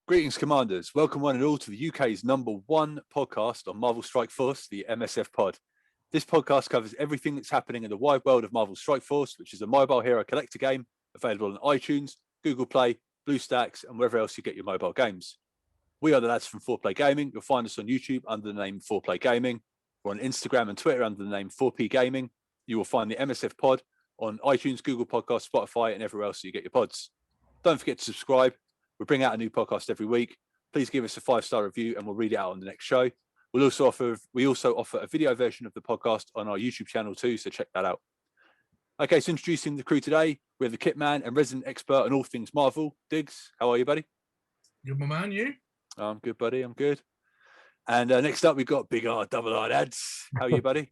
Greetings, Commanders. Welcome one and all to the UK's #1 podcast on Marvel Strike Force, the MSF POD. This podcast covers everything that's happening in the wide world of Marvel Strike Force, which is a mobile hero collector game available on iTunes, Google Play, BlueStacks, and wherever else you get your mobile games. We are the lads from 4Play Gaming. You'll find us on YouTube under the name 4Play Gaming. We're on Instagram and Twitter under the name 4P Gaming. You will find the MSF POD on iTunes, Google Podcasts, Spotify, and everywhere else you get your pods. Don't forget to subscribe. We bring out a new podcast every week. Please give us a 5-star review and we'll read it out on the next show. We also offer a video version of the podcast on our YouTube channel too, so check that out. Okay, so introducing the crew today, we have the kit man and resident expert on all things Marvel, Diggs. How are you, buddy? Good, my man, you? I'm good, buddy. I'm good. And next up, we've got Big R Double R Ads. How are you, buddy?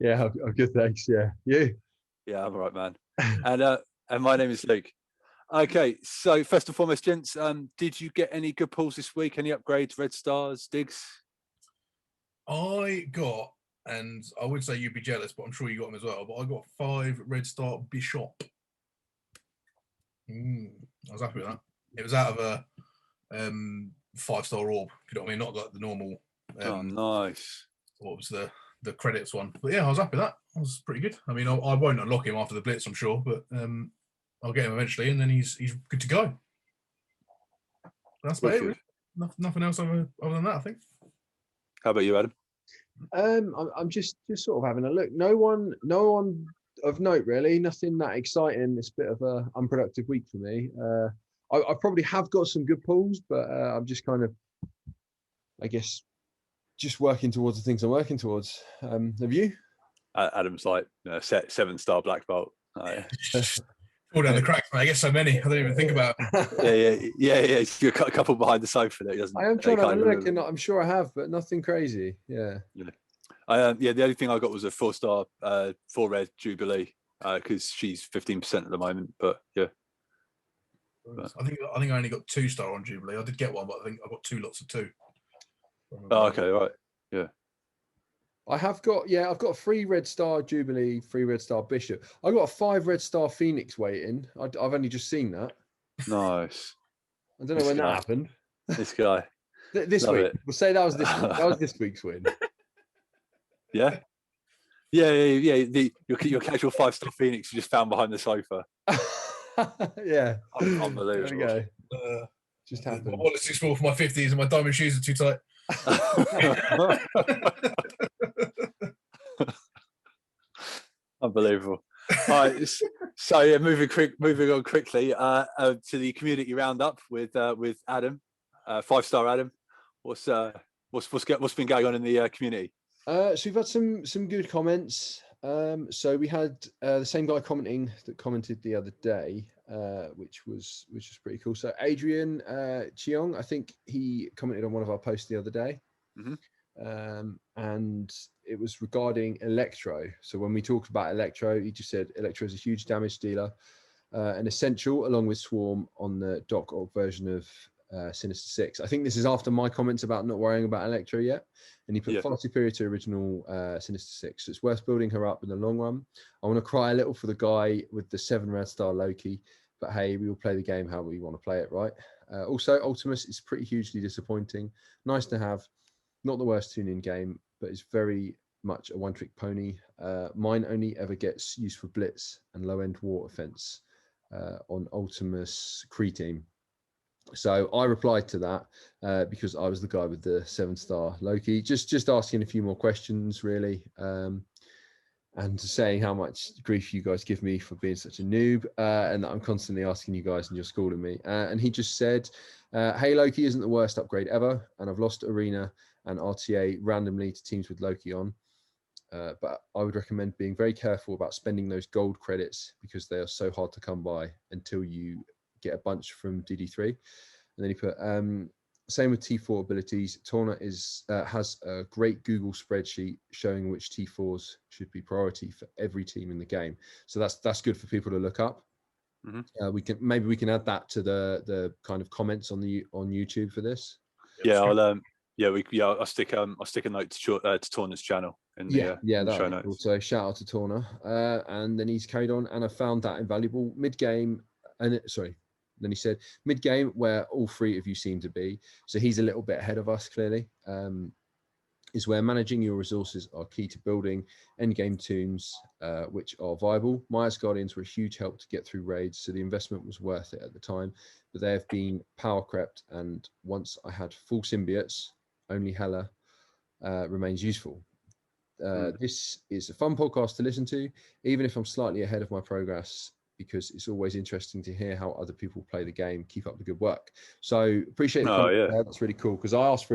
Yeah, I'm good, thanks. Yeah, you? Yeah, I'm all right, man. And my name is Luke. Okay, so first and foremost, gents, did you get any good pulls this week? Any upgrades, red stars, Diggs? I got, and I would say you'd be jealous, but I'm sure you got them as well, but I got 5 red star Bishop. I was happy with that. It was out of a 5-star orb, you know what I mean? Not like the normal. Oh, nice. What was the credits one? But yeah, I was happy with that. That was pretty good. I mean, I won't unlock him after the Blitz, I'm sure, but I'll get him eventually, and then he's good to go. That's about it. Nothing else other than that, I think. How about you, Adam? I'm just sort of having a look. No one of note really. Nothing that exciting. It's a bit of a unproductive week for me. I probably have got some good pulls, but I'm just kind of, I guess, just working towards the things I'm working towards. Have you? Adam's like 7-star Black Bolt. All down the cracks, man. I guess so many. I don't even think about it. Yeah. You're a couple behind the sofa there. I am trying to look, and I'm sure I have, but nothing crazy. Yeah. The only thing I got was a 4-star 4-red Jubilee because she's 15% at the moment. But yeah. I think I only got 2-star on Jubilee. I did get one, but I think I got 2 lots of 2. Oh, okay, right. Yeah. I've got 3 red star Jubilee, 3 red star Bishop. I've got a 5 red star Phoenix waiting. I've only just seen that. Nice. I don't know when that happened. This guy. This week. We'll say that was this week's win. Yeah. Yeah. Your casual 5-star Phoenix you just found behind the sofa. Yeah. Unbelievable. There we go. Just happened. My wallet's too small for my 50s and my diamond shoes are too tight. Unbelievable. All right, so yeah, moving on quickly to the community roundup with Adam, 5-star Adam. What's been going on in the community? So we've had some good comments. So we had the same guy commented the other day, which was pretty cool. So Adrian Cheong, I think he commented on one of our posts the other day. And it was regarding Electro. So when we talked about Electro, he just said Electro is a huge damage dealer, an essential along with Swarm on the Doc Ock version of Sinister Six. I think this is after my comments about not worrying about Electro yet, and he put far superior to original Sinister Six. So it's worth building her up in the long run. I want to cry a little for the guy with the 7 red star Loki, but hey, we will play the game how we want to play it, right? Also, Ultimus is pretty hugely disappointing. Nice to have, not the worst tune-in game, but it's very much a one-trick pony. Mine only ever gets used for blitz and low-end war offense on Ultimus Kree team. So I replied to that because I was the guy with the 7-star Loki, just asking a few more questions really, and saying how much grief you guys give me for being such a noob, and that I'm constantly asking you guys and you're schooling me. And he just said, hey, Loki isn't the worst upgrade ever, and I've lost Arena and RTA randomly to teams with Loki on. But I would recommend being very careful about spending those gold credits because they are so hard to come by until you get a bunch from DD3. And then he put, same with T4 abilities. Torna has a great Google spreadsheet showing which T4s should be priority for every team in the game. So that's good for people to look up. We can add that to the kind of comments on YouTube for this. Yeah, I'll stick a note to Torna's channel in the show notes. Also, shout out to Torna. And then he's carried on, and I found that invaluable mid-game. And then he said, mid-game, where all three of you seem to be. So he's a little bit ahead of us, clearly. Is where managing your resources are key to building endgame toons, which are viable. My Guardians were a huge help to get through raids, so the investment was worth it at the time, but they have been power crept, and once I had full symbiotes, only Hela remains useful. This is a fun podcast to listen to, even if I'm slightly ahead of my progress, because it's always interesting to hear how other people play the game. Keep up the good work. So appreciate the comment there. That's really cool, because I asked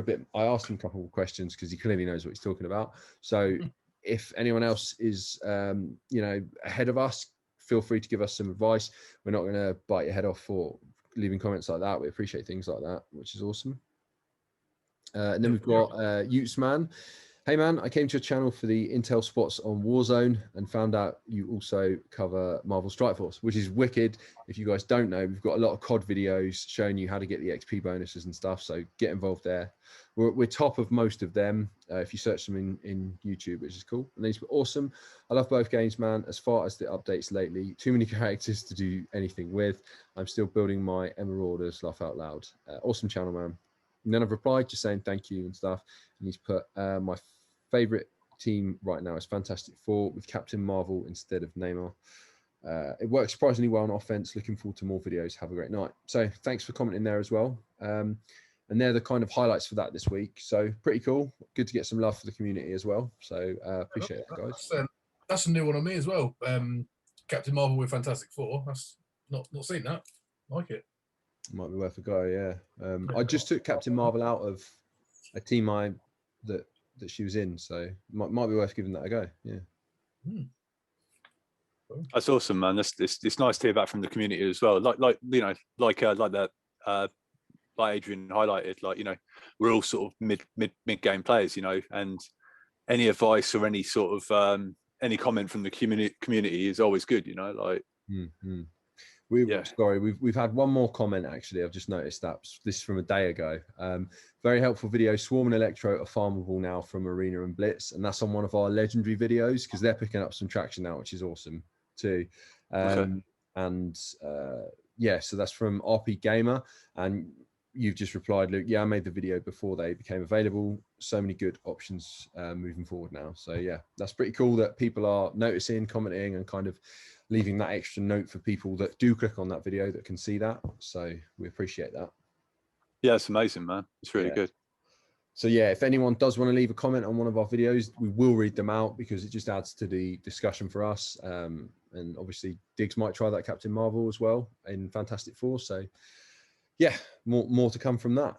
him a couple of questions because he clearly knows what he's talking about. So if anyone else is ahead of us, feel free to give us some advice. We're not going to bite your head off for leaving comments like that. We appreciate things like that, which is awesome. And then we've got Utes Man. Hey man, I came to your channel for the intel spots on Warzone and found out you also cover Marvel Strike Force, which is wicked. If you guys don't know, we've got a lot of COD videos showing you how to get the XP bonuses and stuff, so get involved there. We're top of most of them if you search them in YouTube, which is cool. And these were awesome. I love both games, man. As far as the updates lately, too many characters to do anything with. I'm still building my Emeralders, laugh out loud. Awesome channel, man. And then I've replied just saying thank you and stuff. And he's put my favorite team right now is Fantastic Four with Captain Marvel instead of Neymar. It works surprisingly well on offense. Looking forward to more videos. Have a great night. So thanks for commenting there as well. And they're the kind of highlights for that this week. So pretty cool. Good to get some love for the community as well. So appreciate that, guys. That's a new one on me as well. Captain Marvel with Fantastic Four. That's not seen that. I like it. Might be worth a go, yeah. I just took Captain Marvel out of a team that she was in, so might be worth giving that a go. Yeah. That's awesome, man. It's nice to hear back from the community as well. Like Adrian highlighted, we're all sort of mid game players, and any advice or any sort of any comment from the community is always good, Sorry, we've had one more comment actually. I've just noticed that this is from a day ago. Very helpful video. Swarm and Electro are farmable now from Arena and Blitz, and that's on one of our legendary videos because they're picking up some traction now, which is awesome too. And so that's from RP Gamer, and you've just replied, Luke. Yeah, I made the video before they became available. So many good options moving forward now. So yeah, that's pretty cool that people are noticing, commenting, and kind of leaving that extra note for people that do click on that video that can see that. So we appreciate that. Yeah, it's amazing, man. It's really good. So yeah, if anyone does want to leave a comment on one of our videos, we will read them out because it just adds to the discussion for us. And obviously Diggs might try that Captain Marvel as well in Fantastic Four. So yeah, more to come from that.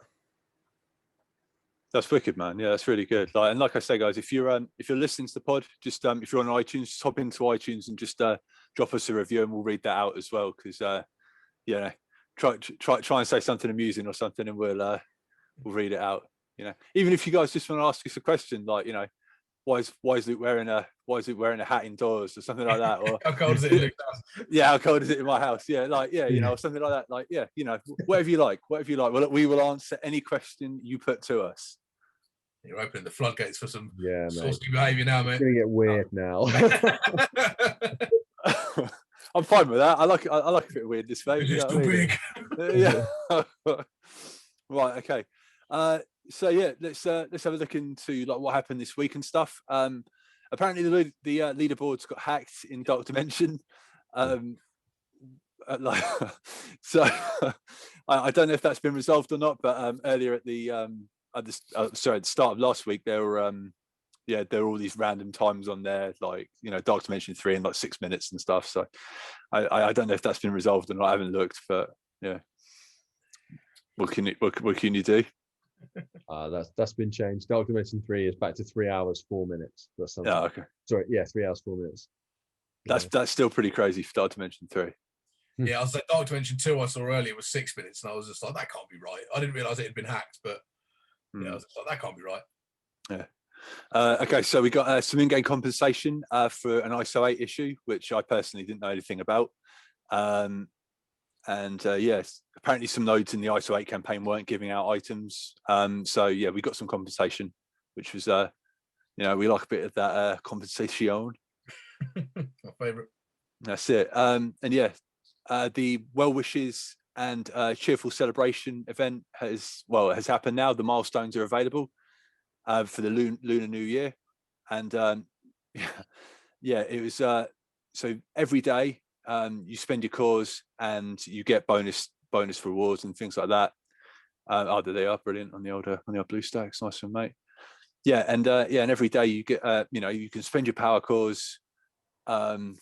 That's wicked, man. Yeah, that's really good. Like I say, guys, if you're listening to the pod, just if you're on iTunes, just hop into iTunes and just drop us a review, and we'll read that out as well. Because try and say something amusing or something, and we'll read it out. Even if you guys just want to ask us a question, like why is Luke wearing a hat indoors or something like that, or how cold is it in Luke's house? Yeah, how cold is it in my house? Yeah, or something like that. Whatever you like. Well, we will answer any question you put to us. You're opening the floodgates for some saucy behaviour now, mate. It's gonna get weird now. I'm fine with that. I like a bit of weirdness, mate. It's too big. Yeah. Right. Okay. So yeah, let's have a look into what happened this week and stuff. Apparently the leaderboards got hacked in Dark Dimension. So I don't know if that's been resolved or not, but earlier at the start of last week, there were all these random times on there, Dark Dimension 3 in 6 minutes and stuff. So I don't know if that's been resolved or not. I haven't looked, but yeah. What can you do? That's been changed. Dark Dimension 3 is back to 3 hours 4 minutes. That's something. Yeah, okay. Sorry, 3 hours 4 minutes. That's still pretty crazy for Dark Dimension 3. Yeah, I was like, Dark Dimension 2 I saw earlier was 6 minutes, and I was just like, that can't be right. I didn't realise it had been hacked, but I was like, that can't be right. Yeah. Okay, so we got some in-game compensation for an ISO 8 issue, which I personally didn't know anything about. Yes, apparently some nodes in the ISO 8 campaign weren't giving out items. So yeah, we got some compensation, which was we like a bit of that compensation. My favourite. That's it. The well wishes and cheerful celebration event has happened now. The milestones are available for the Lunar New Year, and yeah, it was so every day you spend your cores and you get bonus rewards and things like that. There they are, brilliant on the old blue stacks, nice one, mate. Yeah, and and every day you get you can spend your power cores and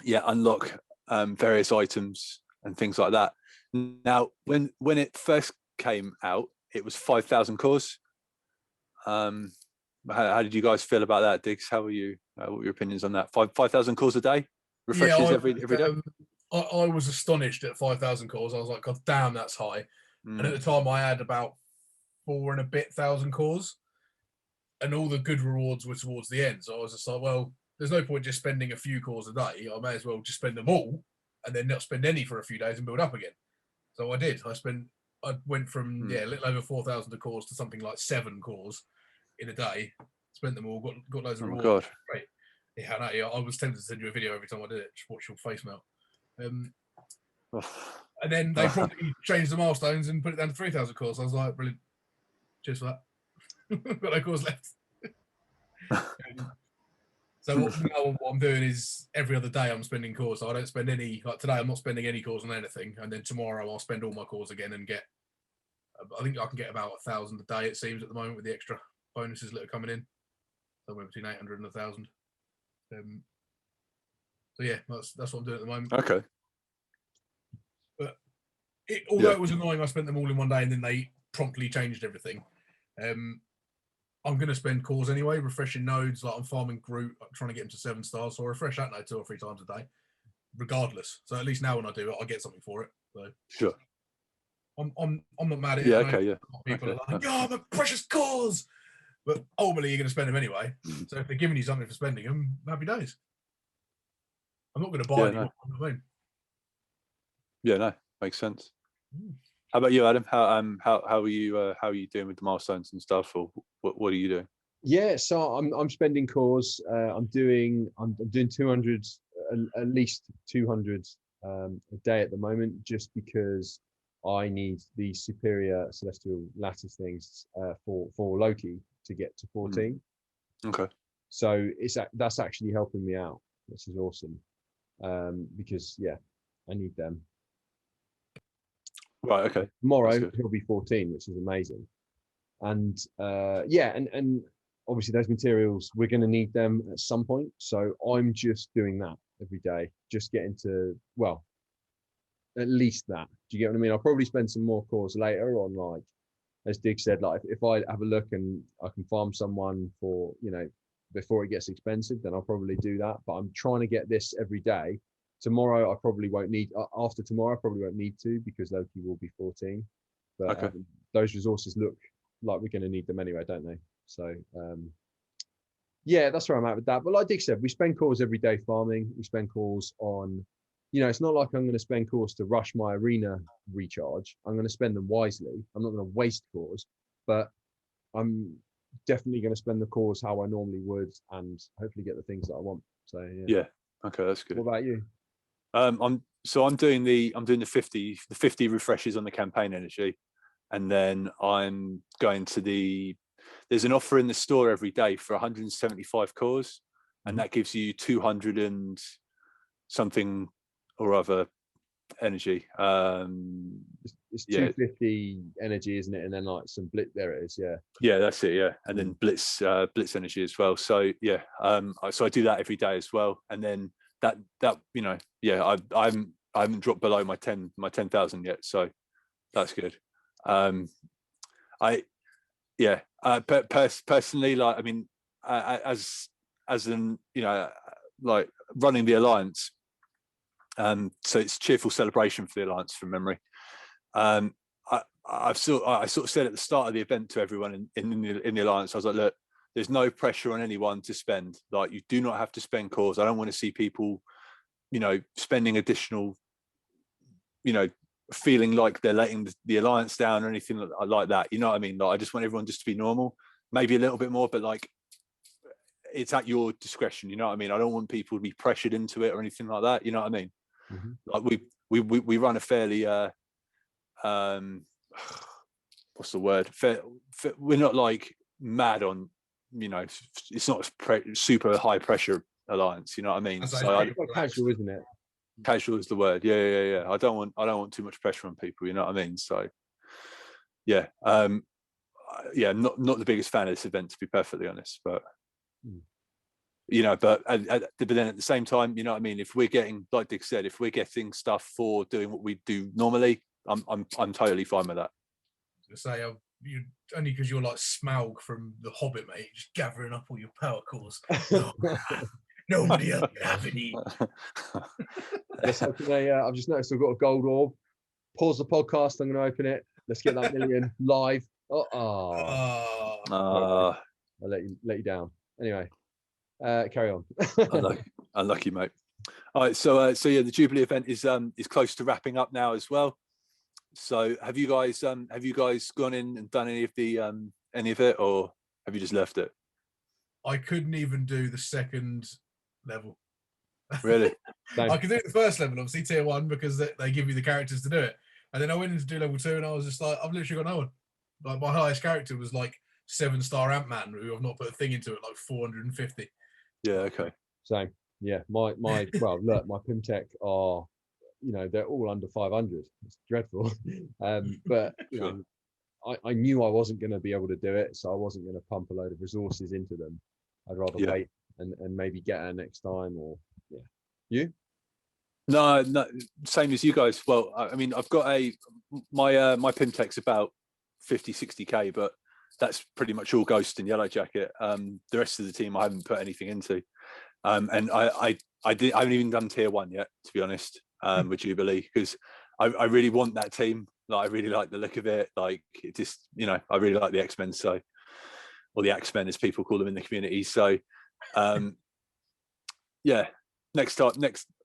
unlock various items and things like that. Now, when it first came out, it was 5,000 cores. How did you guys feel about that, Diggs? How were you? What were your opinions on that? 5,000 cores a day, refreshes every day. I was astonished at 5,000 cores. I was like, God damn, that's high. And at the time, I had about 4,000 and a bit cores, and all the good rewards were towards the end. So I was just like, well, there's no point just spending a few cores a day. I may as well just spend them all and then not spend any for a few days and build up again. So I did. I went from a little over 4,000 cores to something like 7 cores in a day. Spent them all, got loads of rewards. God. Great. Yeah, I was tempted to send you a video every time I did it. Just watch your face melt. And then they probably changed the milestones and put it down to 3,000 cores. I was like, brilliant. Cheers for that. Got no cores left. So what I'm doing is every other day I'm spending cores. So I don't spend any. Like today, I'm not spending any cores on anything. And then tomorrow I'll spend all my cores again and get. I think I can get about 1,000 a day. It seems at the moment with the extra bonuses that are coming in, somewhere between 800 and 1,000. So yeah, that's what I'm doing at the moment. Okay. But although it was annoying, I spent them all in one day and then they promptly changed everything. I'm going to spend cores anyway, refreshing nodes. Like I'm farming Groot, I'm trying to get him to 7 stars, so I refresh that node 2 or 3 times a day, regardless. So at least now when I do it, I get something for it. So sure. I'm not mad at it. Yeah. Okay. Yeah. People are like, "Oh, my precious cores," but ultimately you're going to spend them anyway. So if they're giving you something for spending them, happy days. I'm not going to buy any more. Yeah, no, makes sense. How about you, Adam? How are you doing with the milestones and stuff, or what are you doing? Yeah, so I'm spending cores. I'm doing 200, at least 200 a day at the moment, just because I need the superior celestial lattice things for Loki to get to 14. Okay. So that's actually helping me out, which is awesome. Because I need them. Right. Okay. Tomorrow he'll be 14, which is amazing. And and obviously those materials, we're going to need them at some point. So I'm just doing that every day, just getting to, well, at least that. Do you get what I mean? I'll probably spend some more cores later on, like, as Dig said, like if I have a look and I can farm someone for, before it gets expensive, then I'll probably do that. But I'm trying to get this every day. Tomorrow, I probably won't need, after tomorrow, I probably won't need to, because Loki will be 14. But those resources look like we're going to need them anyway, don't they? So, that's where I'm at with that. But like Dick said, we spend cores every day farming. We spend cores on, it's not like I'm going to spend cores to rush my arena recharge. I'm going to spend them wisely. I'm not going to waste cores, but I'm definitely going to spend the cores how I normally would and hopefully get the things that I want. So, yeah. Okay, that's good. What about you? I'm doing the 50 refreshes on the campaign energy, and then I'm going to there's an offer in the store every day for 175 cores, and that gives you 200 and something or other energy. It's 250 energy, isn't it? And then like some blitz. There it is. Yeah, that's it. Yeah, and then blitz energy as well. So so I do that every day as well, and then that I haven't dropped below my 10,000 yet, so that's good. Personally, like, I mean, as an like running the alliance, so it's cheerful celebration for the alliance from memory. I sort of said at the start of the event to everyone in the alliance, I was like, look, there's no pressure on anyone to spend. Like, you do not have to spend cores. I don't want to see people, spending additional, feeling like they're letting the alliance down or anything like that. You know what I mean? Like, I just want everyone just to be normal, maybe a little bit more, but like, it's at your discretion. You know what I mean? I don't want people to be pressured into it or anything like that. You know what I mean? Like, we run a fairly what's the word? We're not like mad on, it's not super high pressure alliance. You know what I mean? So casual, isn't it? Casual is the word. Yeah. I don't want too much pressure on people. You know what I mean? So yeah, not the biggest fan of this event, to be perfectly honest, but. But then at the same time, you know what I mean, if we're getting, like Dick said, if we're getting stuff for doing what we do normally, I'm totally fine with that. To say you only because you're like Smaug from The Hobbit, mate, just gathering up all your power cores. No, nobody else have any. Let's open I've just noticed I've got a gold orb. Pause the podcast. I'm going to open it. Let's get that million live. I'll let you down. Anyway, carry on. Unlucky, mate. All right, so yeah, the Jubilee event is close to wrapping up now as well. So have you guys gone in and done any of it, or have you just left it? I couldn't even do the second level. Really? I could do the first level, obviously tier 1, because they give you the characters to do it. And then I went in to do level 2, and I was just like, I've literally got no one. Like my highest character was like 7-star Ant-Man, who I've not put a thing into it, like 450. Yeah. Okay. Same. Yeah. My well, look, my Pimtech are, they're all under 500. It's dreadful. But Sure. I knew I wasn't going to be able to do it, so I wasn't going to pump a load of resources into them. I'd rather wait and maybe get her next time, or you. No, same as you guys. Well, I mean, I've got my Pimtech's about 50-60k, but that's pretty much all Ghost and Yellow Jacket. The rest of the team I haven't put anything into, and I haven't even done tier 1 yet, to be honest, with Jubilee, because I really want that team. Like, I really like the look of it. Like, it just, I really like the X-Men, or the X-Men as people call them in the community. So, yeah.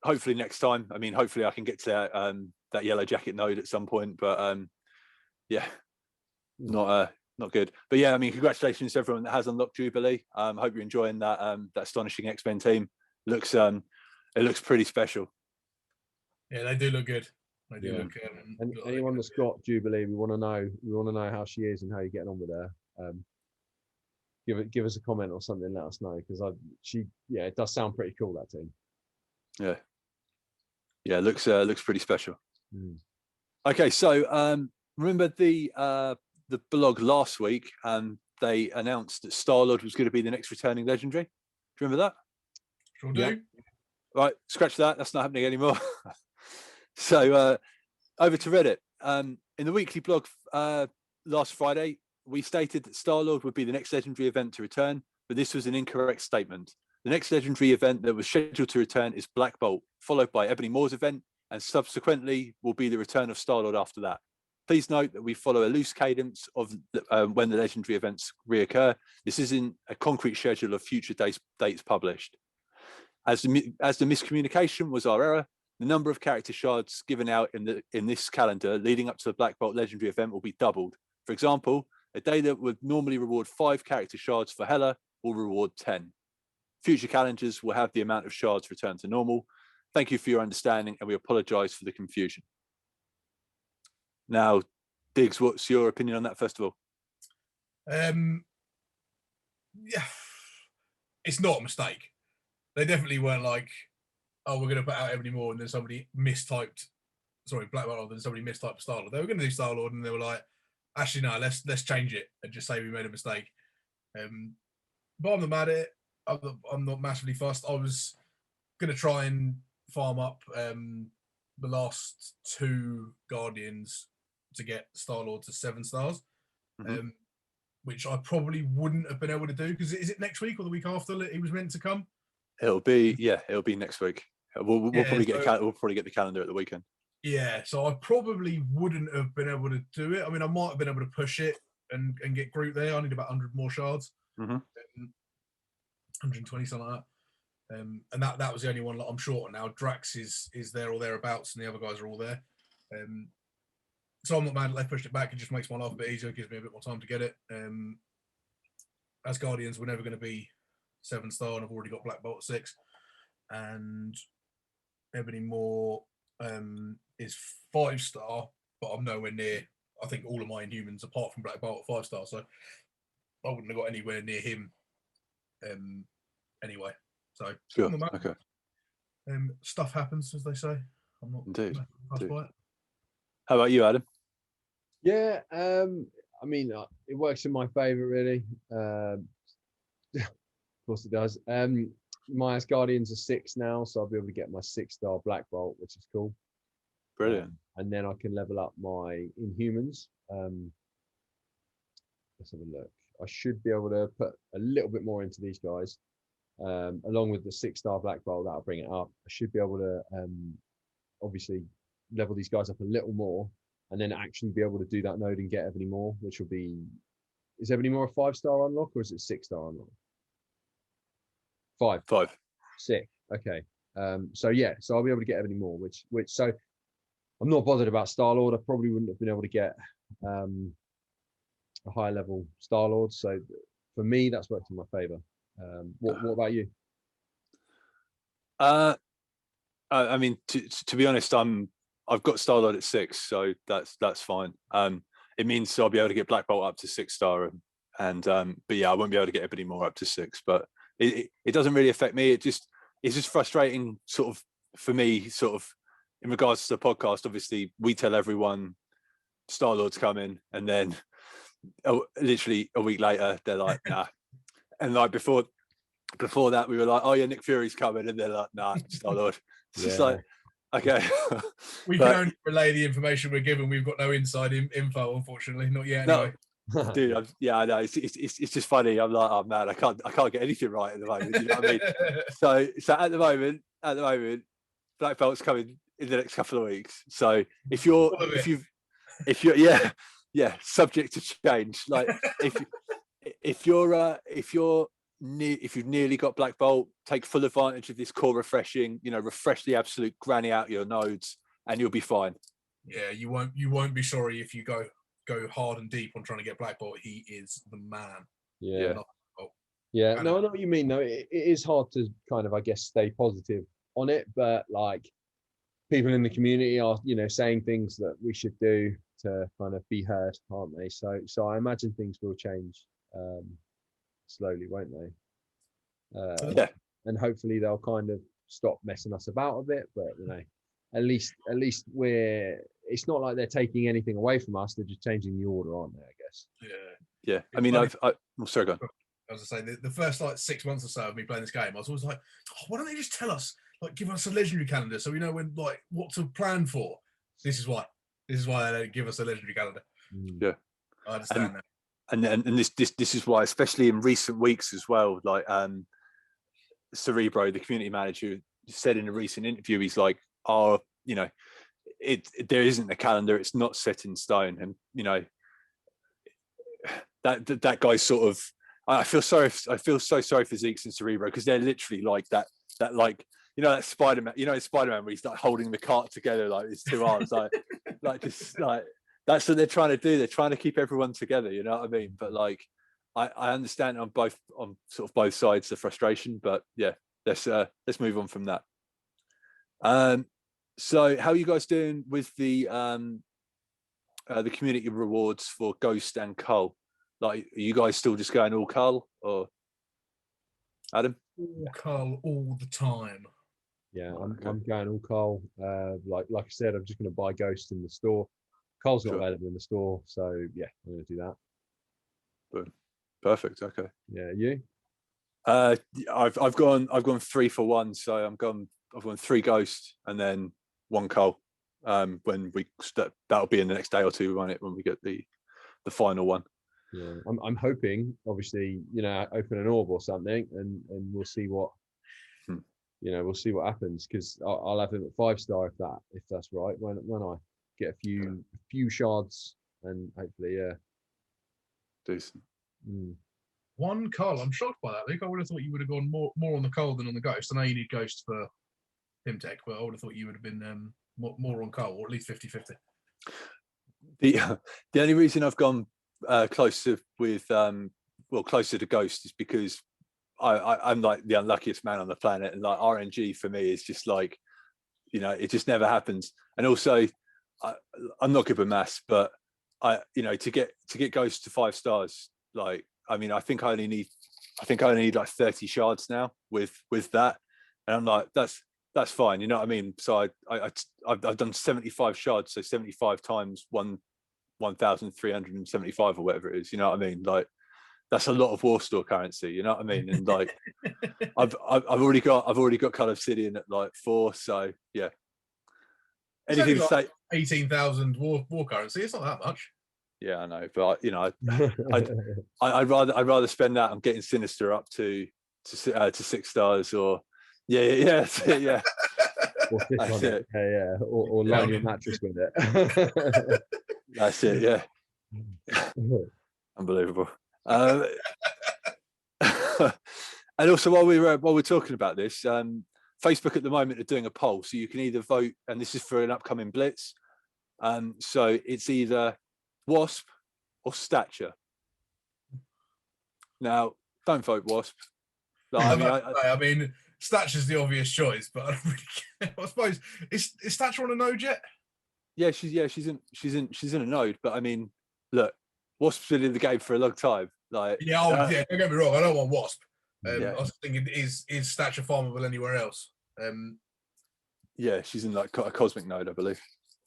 Hopefully next time. I mean, hopefully I can get to that Yellow Jacket node at some point. But yeah, not good. But yeah, I mean, congratulations to everyone that has unlocked Jubilee. Hope you're enjoying that astonishing X-Men team. It looks pretty special. Yeah, they do look good. They do look. And anyone that's got Jubilee, we want to know how she is and how you're getting on with her. Give us a comment or something. Let us know, because it does sound pretty cool, that team. Yeah, it looks pretty special. Okay, so remember the blog last week, they announced that Star-Lord was going to be the next returning legendary. Do you remember that? Sure do. Yeah. Right, scratch that. That's not happening anymore. So over to Reddit. In the weekly blog last Friday, we stated that Star-Lord would be the next legendary event to return, but this was an incorrect statement. The next legendary event that was scheduled to return is Black Bolt, followed by Ebony Moore's event, and subsequently will be the return of Star-Lord after that. Please note that we follow a loose cadence of when the legendary events reoccur. This isn't a concrete schedule of future dates published. As the miscommunication was our error, the number of character shards given out in this calendar leading up to the Black Bolt legendary event will be doubled. For example, a day that would normally reward 5 character shards for Hela will reward 10. Future calendars will have the amount of shards return to normal. Thank you for your understanding, and we apologize for the confusion. Now, Diggs, what's your opinion on that, first of all? Yeah, it's not a mistake. They definitely weren't like, oh, we're going to put out Ebony Moore, and then somebody mistyped, Black Bolt, and then somebody mistyped Star-Lord. They were going to do Star-Lord, and they were like, actually, no, let's change it and just say we made a mistake. But I'm not mad at it. I'm not massively fussed. I was going to try and farm up the last 2 Guardians to get Star-Lord to 7 stars, which I probably wouldn't have been able to do, because is it next week or the week after he was meant to come? It'll be next week. We'll probably get the calendar at the weekend. Yeah, so I probably wouldn't have been able to do it. I mean, I might have been able to push it and get Groot there. I need about 100 more shards. 120, something like that. And that was the only one that I'm short on now. Drax is there or thereabouts, and the other guys are all there. So I'm not mad that they pushed it back. It just makes my life a bit easier. It gives me a bit more time to get it. As Guardians, we're never going to be 7 star, and I've already got Black Bolt 6. And Ebony Moore, is 5-star, but I'm nowhere near. I think all of my Inhumans, apart from Black Bolt, are 5-star. So I wouldn't have got anywhere near him. Anyway, so Sure. on the map, Okay. stuff happens, as they say. I'm not Indeed. fussed by it. How about you, Adam? Yeah, I mean, it works in my favour, really. Of course it does. My Asgardians are 6 now, so I'll be able to get my 6-star Black Bolt, which is cool. Brilliant. And then I can level up my Inhumans. Let's have a look. I should be able to put a little bit more into these guys. Along with the 6-star Black Bolt, that'll bring it up. I should be able to obviously level these guys up a little more, and then actually be able to do that node and get Ebony Maw, which will be... Is Ebony Maw a 5-star unlock, or is it 6-star unlock? 5. Sick. Okay. So yeah, so I'll be able to get Ebony Maw, which so I'm not bothered about Star-Lord. I probably wouldn't have been able to get a higher level Star-Lord. So for me, that's worked in my favour. What about you? I mean, to be honest, I've got Star-Lord at 6, so that's fine. It means I'll be able to get Black Bolt up to 6-star, and but yeah, I won't be able to get Ebony Maw up to 6. But it doesn't really affect me. It's just frustrating, sort of, for me, sort of, in regards to the podcast. Obviously, we tell everyone Star-Lord's coming, and then literally a week later, they're like, nah. And like before that, we were like, oh yeah, Nick Fury's coming, and they're like, nah, Star-Lord. It's just like, okay. We can only relay the information we're given. We've got no inside info, unfortunately, not yet. Anyway. No, dude, I know. It's just funny. I'm like, oh man, I can't get anything right at the moment. You know what I mean? So at the moment, Black Belt's coming in the next couple of weeks. So if you're subject to change. Like if you've nearly got Black Bolt, take full advantage of this core refreshing. Refresh the absolute granny out of your nodes, and you'll be fine. Yeah, you won't be sorry if you go hard and deep on trying to get Black Bolt. He is the man. Yeah. Yeah. No, I know what you mean. Though it is hard to kind of, I guess, stay positive on it, but like people in the community are, saying things that we should do to kind of be heard, aren't they? So I imagine things will change slowly, won't they? Yeah. And hopefully they'll kind of stop messing us about a bit, but at least it's not like they're taking anything away from us. They're just changing the order, aren't they? I guess. Yeah. I mean, sorry, go on. As I say, the first 6 months or so of me playing this game, I was always like, why don't they just tell us, give us a legendary calendar so we know when, what to plan for? This is why they don't give us a legendary calendar. Yeah, I understand that. And this is why, especially in recent weeks as well, like Cerebro, the community manager, said in a recent interview, he's like, there isn't a calendar, it's not set in stone. And that guy's sort of, I feel so sorry for Zeeks and Cerebro, because they're literally like that that Spider-Man, in Spider-Man where he's like holding the cart together like his two arms, that's what they're trying to do. They're trying to keep everyone together, you know what I mean? But I understand on sort of both sides the frustration, but yeah, let's move on from that. So how are you guys doing with the community rewards for Ghost and Cull? Like, are you guys still just going all Cull, or Adam? All Cull all the time. Yeah, I'm going all Cull. Like I said, I'm just going to buy Ghost in the store. Cull's not available in the store, so yeah, I'm going to do that. Boom. Perfect. Okay. Yeah, you? I've gone 3 for 1, so I've gone 3 Ghost and then 1 Cull. When that'll be in the next day or two, won't it? When we get the final one. Yeah, I'm hoping, obviously, open an orb or something, and we'll see what we'll see what happens, because I'll have him at 5-star if that's right. When I get a few shards, and hopefully, yeah, decent. 1 Cull. I'm shocked by that, Luke. I would have thought you would have gone more on the Cull than on the Ghost. I know you need Ghost for Pimtech, but I would have thought you would have been more on Cull, or at least 50-50. The only reason I've gone closer to Ghost is because I'm like the unluckiest man on the planet, and like RNG for me is just like it just never happens. And also, I'm not good with maths, but to get ghosts to 5 stars, like, I mean, I think I only need like 30 shards now with that, and I'm like, that's fine, you know what I mean? So I've done 75 shards, so 75 times 1,375 or whatever it is, you know what I mean? Like, that's a lot of war store currency, you know what I mean? And like, I've already got Call of Obsidian at like 4, so yeah. Anything to say? 18,000 war currency. It's not that much. Yeah, I know, but I'd rather spend that on getting Sinister up to 6 stars, or yeah. Or sit on it. Yeah. Or line your mattress with it. That's it. Yeah. Unbelievable. And also, while we're talking about this, Facebook at the moment are doing a poll, so you can either vote, and this is for an upcoming Blitz. So it's either Wasp or Stature. Now, don't vote Wasp. Like, I mean, Stature's the obvious choice, but I don't really care. I suppose is Stature on a node yet? Yeah, she's in a node, but I mean, look, Wasp's been in the game for a long time. Like, don't get me wrong, I don't want Wasp. Yeah. I was thinking, is Stature farmable anywhere else? Yeah, she's in like a cosmic node, I believe.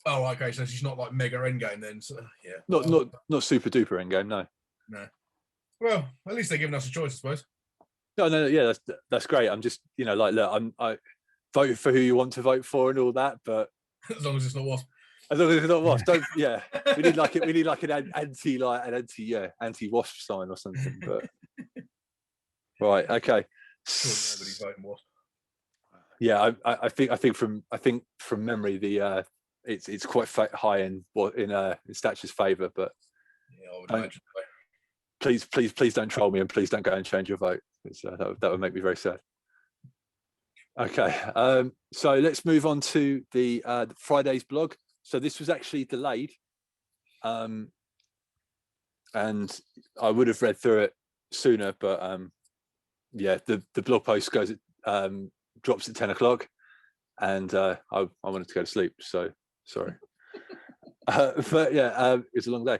Oh, okay, so she's not like mega endgame then. So yeah, not super duper endgame, no. No. Well, at least they're giving us a choice, I suppose. No, yeah, that's great. I'm just, like, look, I vote for who you want to vote for and all that, but as long as it's not Wasp. As long as it's not Wasp, don't. Yeah, we need like an anti-Wasp sign or something. But right, okay. Nobody's voting Wasp. Yeah, I think from memory, the it's quite high in Stature's favour, but yeah, I would imagine. Please don't troll me, and please don't go and change your vote. That would make me very sad. Okay, so let's move on to the Friday's blog. So this was actually delayed, and I would have read through it sooner, but yeah, the blog post drops at 10 o'clock, and I wanted to go to sleep, so sorry. But yeah, it's a long day.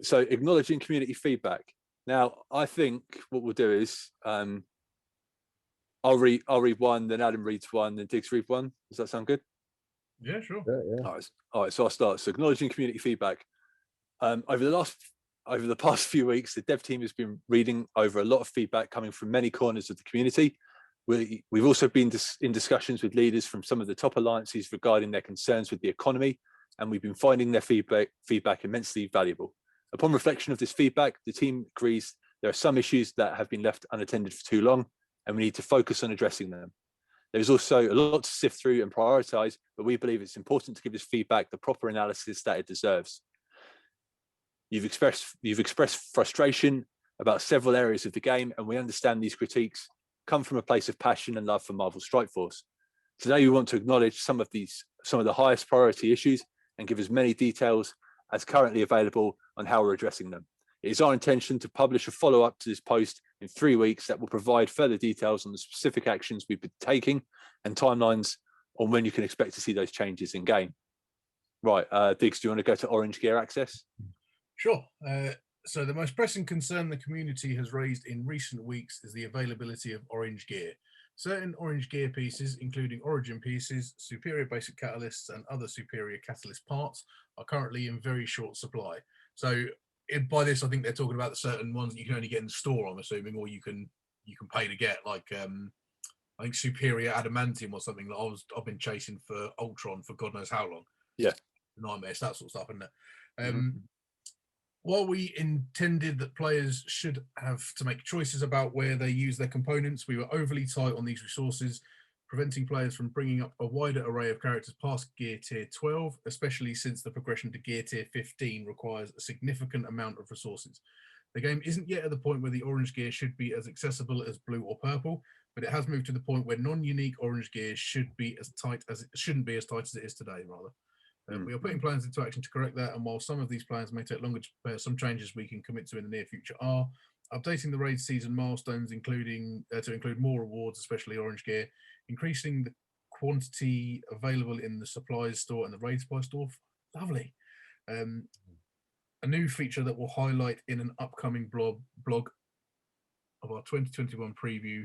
So acknowledging community feedback. Now, I think what we'll do is I'll read one, then Adam reads one, then Diggs read one. Does that sound good? Yeah, sure. Yeah. All right. So I'll start. So acknowledging community feedback. Over the past few weeks, the dev team has been reading over a lot of feedback coming from many corners of the community. We've also been in discussions with leaders from some of the top alliances regarding their concerns with the economy, and we've been finding their feedback immensely valuable. Upon reflection of this feedback, the team agrees there are some issues that have been left unattended for too long, and we need to focus on addressing them. There's also a lot to sift through and prioritize, but we believe it's important to give this feedback the proper analysis that it deserves. You've expressed frustration about several areas of the game, and we understand these critiques come from a place of passion and love for Marvel Strike Force. Today, we want to acknowledge some of the highest priority issues and give as many details as currently available on how we're addressing them. It is our intention to publish a follow-up to this post in 3 weeks that will provide further details on the specific actions we've been taking and timelines on when you can expect to see those changes in game. Right, Diggs, do you want to go to Orange Gear Access? Sure. So the most pressing concern the community has raised in recent weeks is the availability of orange gear. Certain orange gear pieces, including origin pieces, superior basic catalysts, and other superior catalyst parts, are currently in very short supply. So by this, I think they're talking about the certain ones that you can only get in the store, I'm assuming, or you can pay to get, like I think superior adamantium or something that I've been chasing for Ultron for God knows how long. Yeah, nightmares, that sort of stuff, isn't it? While we intended that players should have to make choices about where they use their components, we were overly tight on these resources, preventing players from bringing up a wider array of characters past Gear Tier 12, especially since the progression to Gear Tier 15 requires a significant amount of resources. The game isn't yet at the point where the orange gear should be as accessible as blue or purple, but it has moved to the point where non-unique orange gear shouldn't be as tight as it is today, rather. We are putting plans into action to correct that, and while some of these plans may take longer to prepare, some changes we can commit to in the near future are updating the raid season milestones, including to include more rewards, especially orange gear, increasing the quantity available in the supplies store and the raid supply store. Lovely. A new feature that will highlight in an upcoming blog of our 2021 preview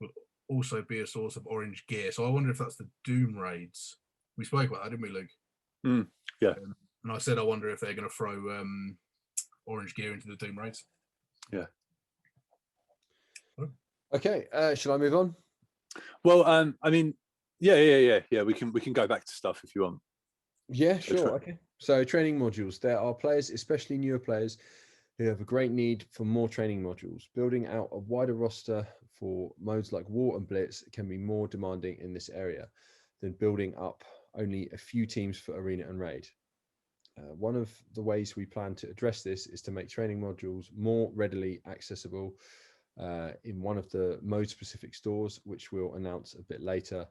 will also be a source of orange gear. So I wonder if that's the Doom raids. We spoke about that, didn't we, Luke? Yeah. And I said I wonder if they're going to throw orange gear into the Doom raids. Yeah. Okay, shall I move on? Well, I mean, yeah. We can go back to stuff if you want. Yeah, sure. Okay. So training modules. There are players, especially newer players, who have a great need for more training modules. Building out a wider roster for modes like War and Blitz can be more demanding in this area than building up only a few teams for Arena and Raid. One of the ways we plan to address this is to make training modules more readily accessible in one of the mode-specific stores, which we'll announce a bit later.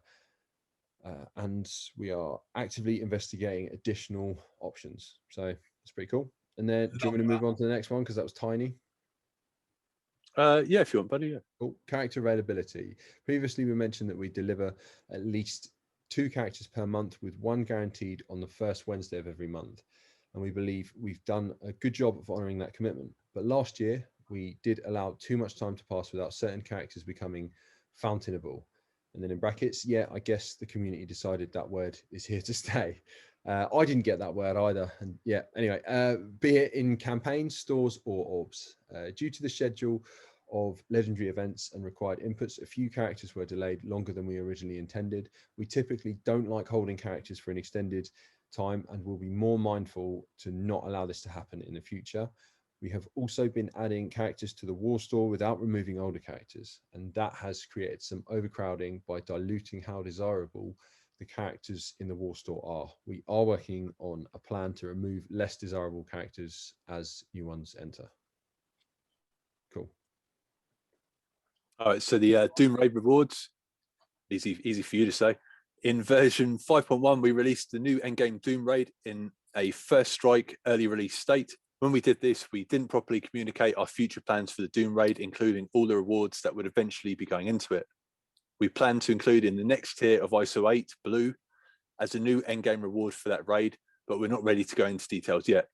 And we are actively investigating additional options. So it's pretty cool. And then do you want me to move on to the next one? Because that was tiny. Yeah, if you want, buddy. Yeah. Cool. Character availability. Previously, we mentioned that we deliver at least 2 characters per month, with 1 guaranteed on the first Wednesday of every month. And we believe we've done a good job of honouring that commitment. But last year, we did allow too much time to pass without certain characters becoming fountainable. And then in brackets, yeah, I guess the community decided that word is here to stay. I didn't get that word either. And yeah, anyway, be it in campaigns, stores, or orbs. Due to the schedule of legendary events and required inputs, a few characters were delayed longer than we originally intended. We typically don't like holding characters for an extended time and will be more mindful to not allow this to happen in the future. We have also been adding characters to the War Store without removing older characters, and that has created some overcrowding by diluting how desirable the characters in the War Store are. We are working on a plan to remove less desirable characters as new ones enter. Cool. All right, so the Doom Raid rewards, easy for you to say. In version 5.1, we released the new Endgame Doom Raid in a first strike early release state. When we did this, we didn't properly communicate our future plans for the Doom Raid, including all the rewards that would eventually be going into it. We plan to include in the next tier of ISO 8 Blue as a new endgame reward for that raid, but we're not ready to go into details yet.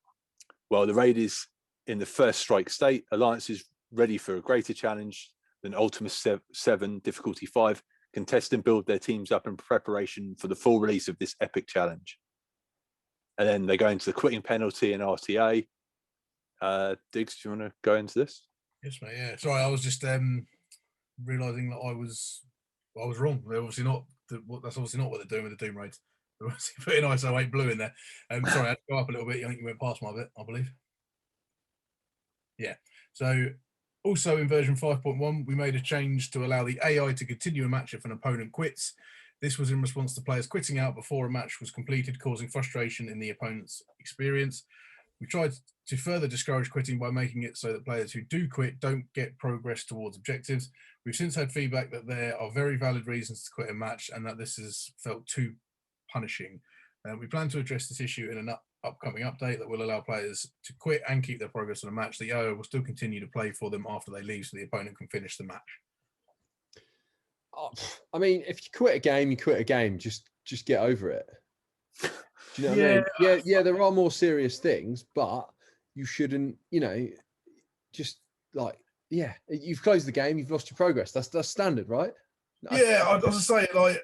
While the raid is in the first strike state, Alliance is ready for a greater challenge than Ultima 7 Difficulty 5, can test and build their teams up in preparation for the full release of this epic challenge. And then they go into the quitting penalty and RTA. Diggs, do you want to go into this? Yes, mate. Yeah. Sorry, I was just realizing that I was wrong. They're obviously not. That's obviously not what they're doing with the Doom raids. They're obviously putting ISO 8 Blue in there. Sorry, I had to go up a little bit. I think you went past my bit, I believe. Yeah. So also in version 5.1, we made a change to allow the AI to continue a match if an opponent quits. This was in response to players quitting out before a match was completed, causing frustration in the opponent's experience. We tried to further discourage quitting by making it so that players who do quit don't get progress towards objectives. We've since had feedback that there are very valid reasons to quit a match and that this has felt too punishing. We plan to address this issue in an upcoming update that will allow players to quit and keep their progress on a match. The AI will still continue to play for them after they leave so the opponent can finish the match. I mean, if you quit a game, you quit a game. Just get over it. Do you know what I mean? Yeah, there are more serious things, but you shouldn't, just like, yeah, you've closed the game, you've lost your progress. That's standard, right? Yeah, I was saying, like,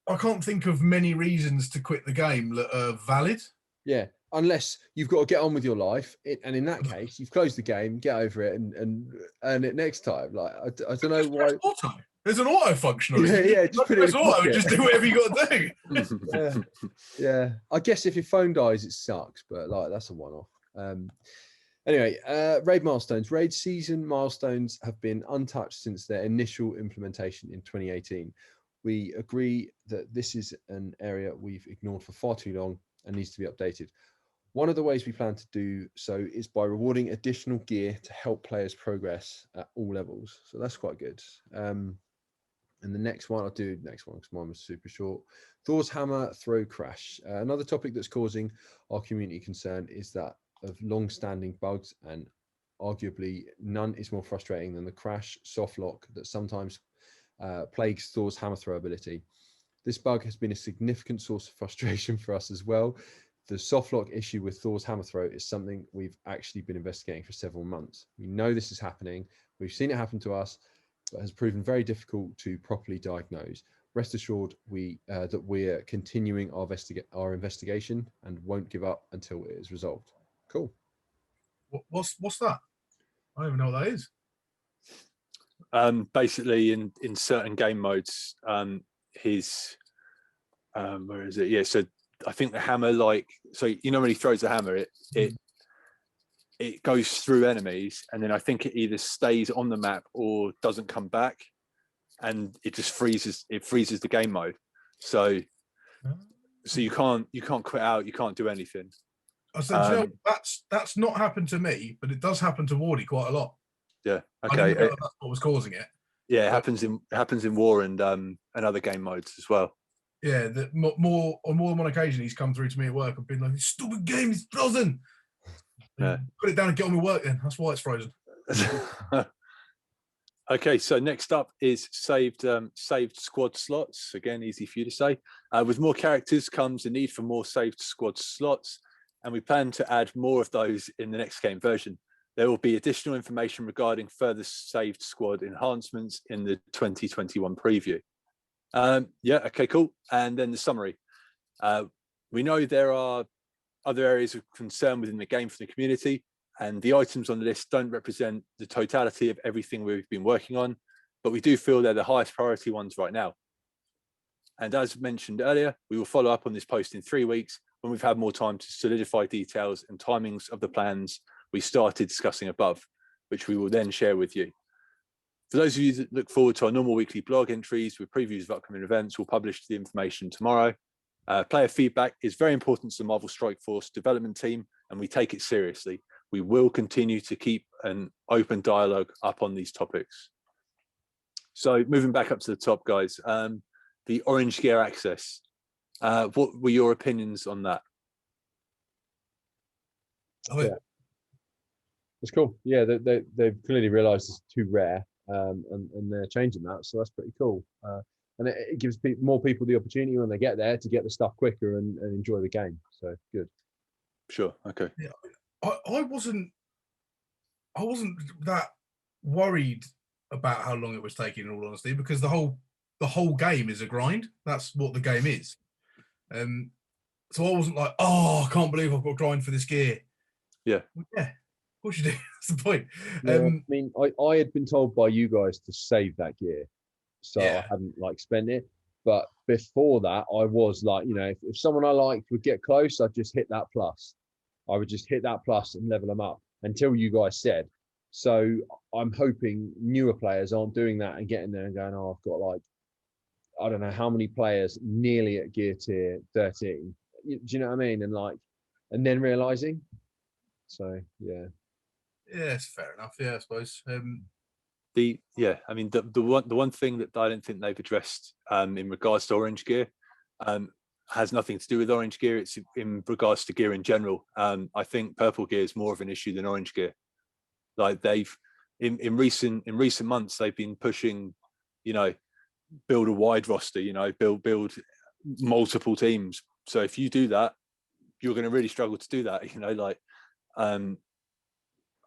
I can't think of many reasons to quit the game that are valid. Yeah, unless you've got to get on with your life, and in that case, you've closed the game, get over it, and earn it next time. Like, I don't know why. Auto. There's an auto function on it. Yeah, just put it in auto and just do whatever you got to do. Yeah. I guess if your phone dies, it sucks, but like that's a one-off. Anyway, raid milestones. Raid season milestones have been untouched since their initial implementation in 2018. We agree that this is an area we've ignored for far too long and needs to be updated. One of the ways we plan to do so is by rewarding additional gear to help players progress at all levels. So that's quite good. And the next one, I'll do next one because mine was super short. Thor's hammer throw crash. Another topic that's causing our community concern is that of long-standing bugs, and arguably none is more frustrating than the crash soft lock that sometimes plagues Thor's hammer throw ability. This bug has been a significant source of frustration for us as well. The softlock issue with Thor's hammer throw is something we've actually been investigating for several months. We know this is happening. We've seen it happen to us, but has proven very difficult to properly diagnose. Rest assured that we're continuing our investigation and won't give up until it is resolved. Cool. What's that? I don't even know what that is. Basically, in certain game modes, his where is it? Yeah, so I think the hammer, like, so you know when he throws the hammer, it goes through enemies, and then I think it either stays on the map or doesn't come back, and it just freezes. It freezes the game mode. So you can't quit out. You can't do anything. I said, you know, that's not happened to me, but it does happen to Wardy quite a lot. Yeah. I Okay. didn't know that's what was causing it. Yeah, it happens in war and other game modes as well. Yeah, on more than one occasion he's come through to me at work and been like, "This stupid game is frozen." Yeah. Put it down and get on with work then. That's why it's frozen. Okay, so next up is saved squad slots. Again, easy for you to say. With more characters comes a need for more saved squad slots, and we plan to add more of those in the next game version. There will be additional information regarding further saved squad enhancements in the 2021 preview. Yeah, okay, cool. And then the summary. We know there are other areas of concern within the game for the community, and the items on the list don't represent the totality of everything we've been working on, but we do feel they're the highest priority ones right now. And as mentioned earlier, we will follow up on this post in 3 weeks when we've had more time to solidify details and timings of the plans we started discussing above, which we will then share with you. For those of you that look forward to our normal weekly blog entries with previews of upcoming events, we'll publish the information tomorrow. Player feedback is very important to the Marvel Strike Force development team, and we take it seriously. We will continue to keep an open dialogue up on these topics. So moving back up to the top, guys, the Orange Gear access. What were your opinions on that? Yeah. It's cool. Yeah, they've clearly realised it's too rare, and they're changing that, so that's pretty cool. And it gives more people the opportunity when they get there to get the stuff quicker and enjoy the game. So good. Sure. Okay. Yeah, I wasn't that worried about how long it was taking, in all honesty, because the whole game is a grind. That's what the game is. So I wasn't like, oh, I can't believe I've got to grind for this gear. Yeah. Yeah. Of course you do. That's the point. Yeah, I mean, I had been told by you guys to save that gear, so Yeah. I hadn't spent it. But before that, I was like, if someone I liked would get close, I'd just hit that plus. I would just hit that plus and level them up until you guys said. So I'm hoping newer players aren't doing that and getting there and going, oh, I've got I don't know how many players nearly at gear tier 13. Do you know what I mean? And then realizing. So yeah. Yeah, it's fair enough. Yeah, I suppose. I mean, the one thing that I don't think they've addressed in regards to Orange Gear has nothing to do with Orange Gear. It's in regards to gear in general. I think Purple Gear is more of an issue than Orange Gear. Like they've in recent months they've been pushing, build a wide roster, build multiple teams. So if you do that, you're going to really struggle to do that.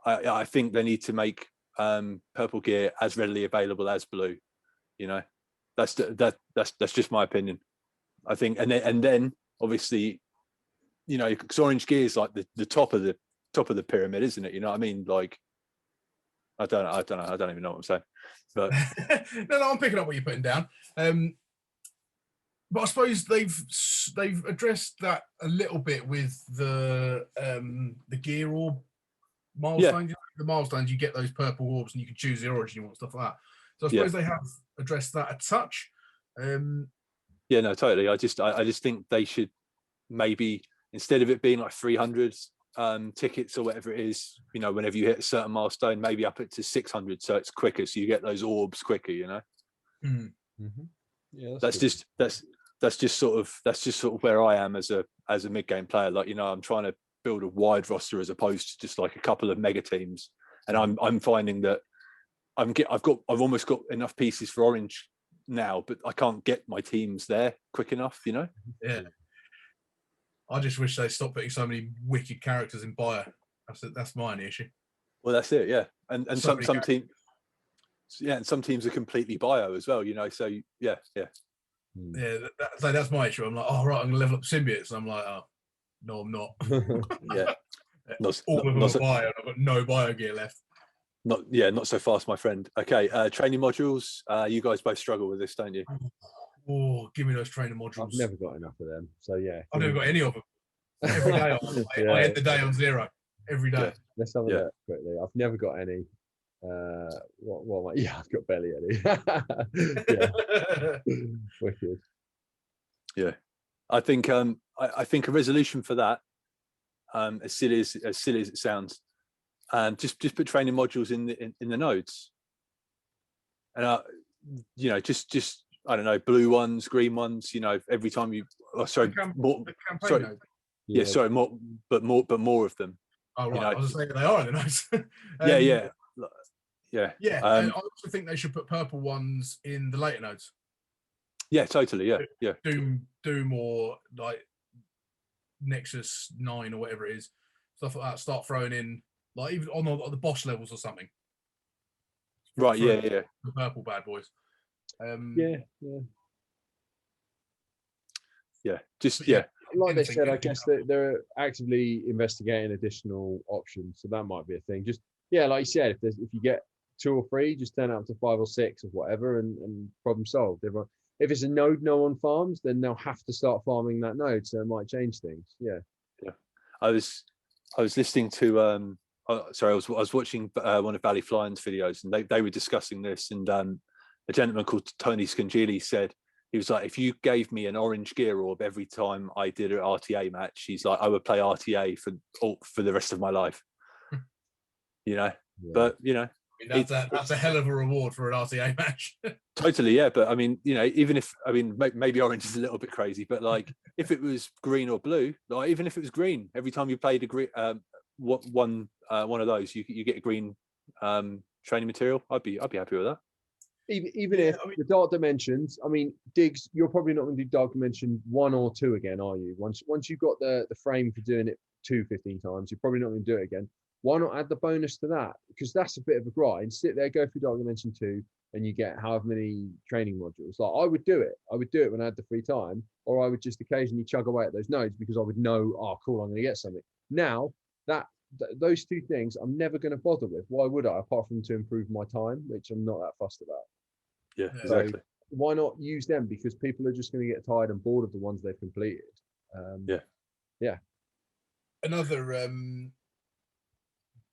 I think they need to make Purple Gear as readily available as Blue. That's just my opinion. I think, and then obviously, because Orange Gear is like the top of the pyramid, isn't it? You know what I mean? Like, I don't know. I don't even know what I'm saying. But no, I'm picking up what you're putting down. But I suppose they've addressed that a little bit with the gear orb milestones. Yeah. The milestones, you get those purple orbs and you can choose the origin you want, stuff like that. So I suppose they have addressed that a touch. Yeah, no, totally. I just think they should maybe, instead of it being like 300 tickets or whatever it is, whenever you hit a certain milestone, maybe up it to 600 so it's quicker, so you get those orbs quicker. Mm-hmm. Yeah, that's just sort of where I am as a mid-game player. Like, I'm trying to build a wide roster as opposed to just like a couple of mega teams, and I'm finding that I've almost got enough pieces for Orange now, but I can't get my teams there quick enough, you know? Yeah. I just wish they stopped putting so many wicked characters in bio. That's my only issue. Well, that's it, yeah. And So some teams, yeah, and some teams are completely bio as well, you know. So yeah. Yeah, that's my issue. I'm like, oh right, I'm gonna level up symbiotes, and I'm like, oh no, I'm not. Yeah. All of them are bio, and I've got no bio gear left. Not so fast, my friend. Okay, training modules. You guys both struggle with this, don't you? Oh, give me those training modules. I've never got enough of them. So yeah. I've never got any of them. Every day I end the day on 0. Every day. Yeah. Let's have a look quickly. I've never got any. What am I? Yeah, I've got barely any. Yeah. Wicked. Yeah. I think I think a resolution for that, as silly as it sounds, just put training modules in the nodes. And you know, just I don't know, blue ones, green ones, you know, every time you more of them. Oh right, you know, I was saying they are in the nodes. Yeah. And I also think they should put purple ones in the later nodes. Yeah, totally. Yeah. Doom or like Nexus 9 or whatever it is, stuff like that. Start throwing in like even on the boss levels or something. Right. Yeah. The purple bad boys. Just like they said, I guess they're actively investigating additional options, so that might be a thing. Just like you said, if you get 2 or 3, just turn it up to 5 or 6 or whatever, and problem solved. If it's a node no one farms, then they'll have to start farming that node, so it might change things. Yeah. I was listening to I was watching one of Valley Flying's videos, and they were discussing this, and a gentleman called Tony Scangili said, he was like, if you gave me an orange gear orb every time I did an RTA match, he's like, I would play RTA for the rest of my life. You know, but you know, that's a hell of a reward for an RTA match. Totally, yeah. But I mean, you know, even if maybe orange is a little bit crazy, but like if it was green or blue, like even if it was green, every time you played a green one of those, you get a green training material. I'd be happy with that. Even if the dark dimensions, I mean, Diggs, you're probably not going to do dark dimension 1 or 2 again, are you? Once you've got the frame for doing it 15 times, you're probably not going to do it again. Why not add the bonus to that? Because that's a bit of a grind. Sit there, go through dark dimension 2, and you get however many training modules. Like I would do it. I would do it when I had the free time, or I would just occasionally chug away at those nodes because I would know, oh, cool, I'm going to get something. Now those 2 things, I'm never going to bother with. Why would I? Apart from to improve my time, which I'm not that fussed about. Yeah, exactly. So why not use them? Because people are just going to get tired and bored of the ones they've completed. Another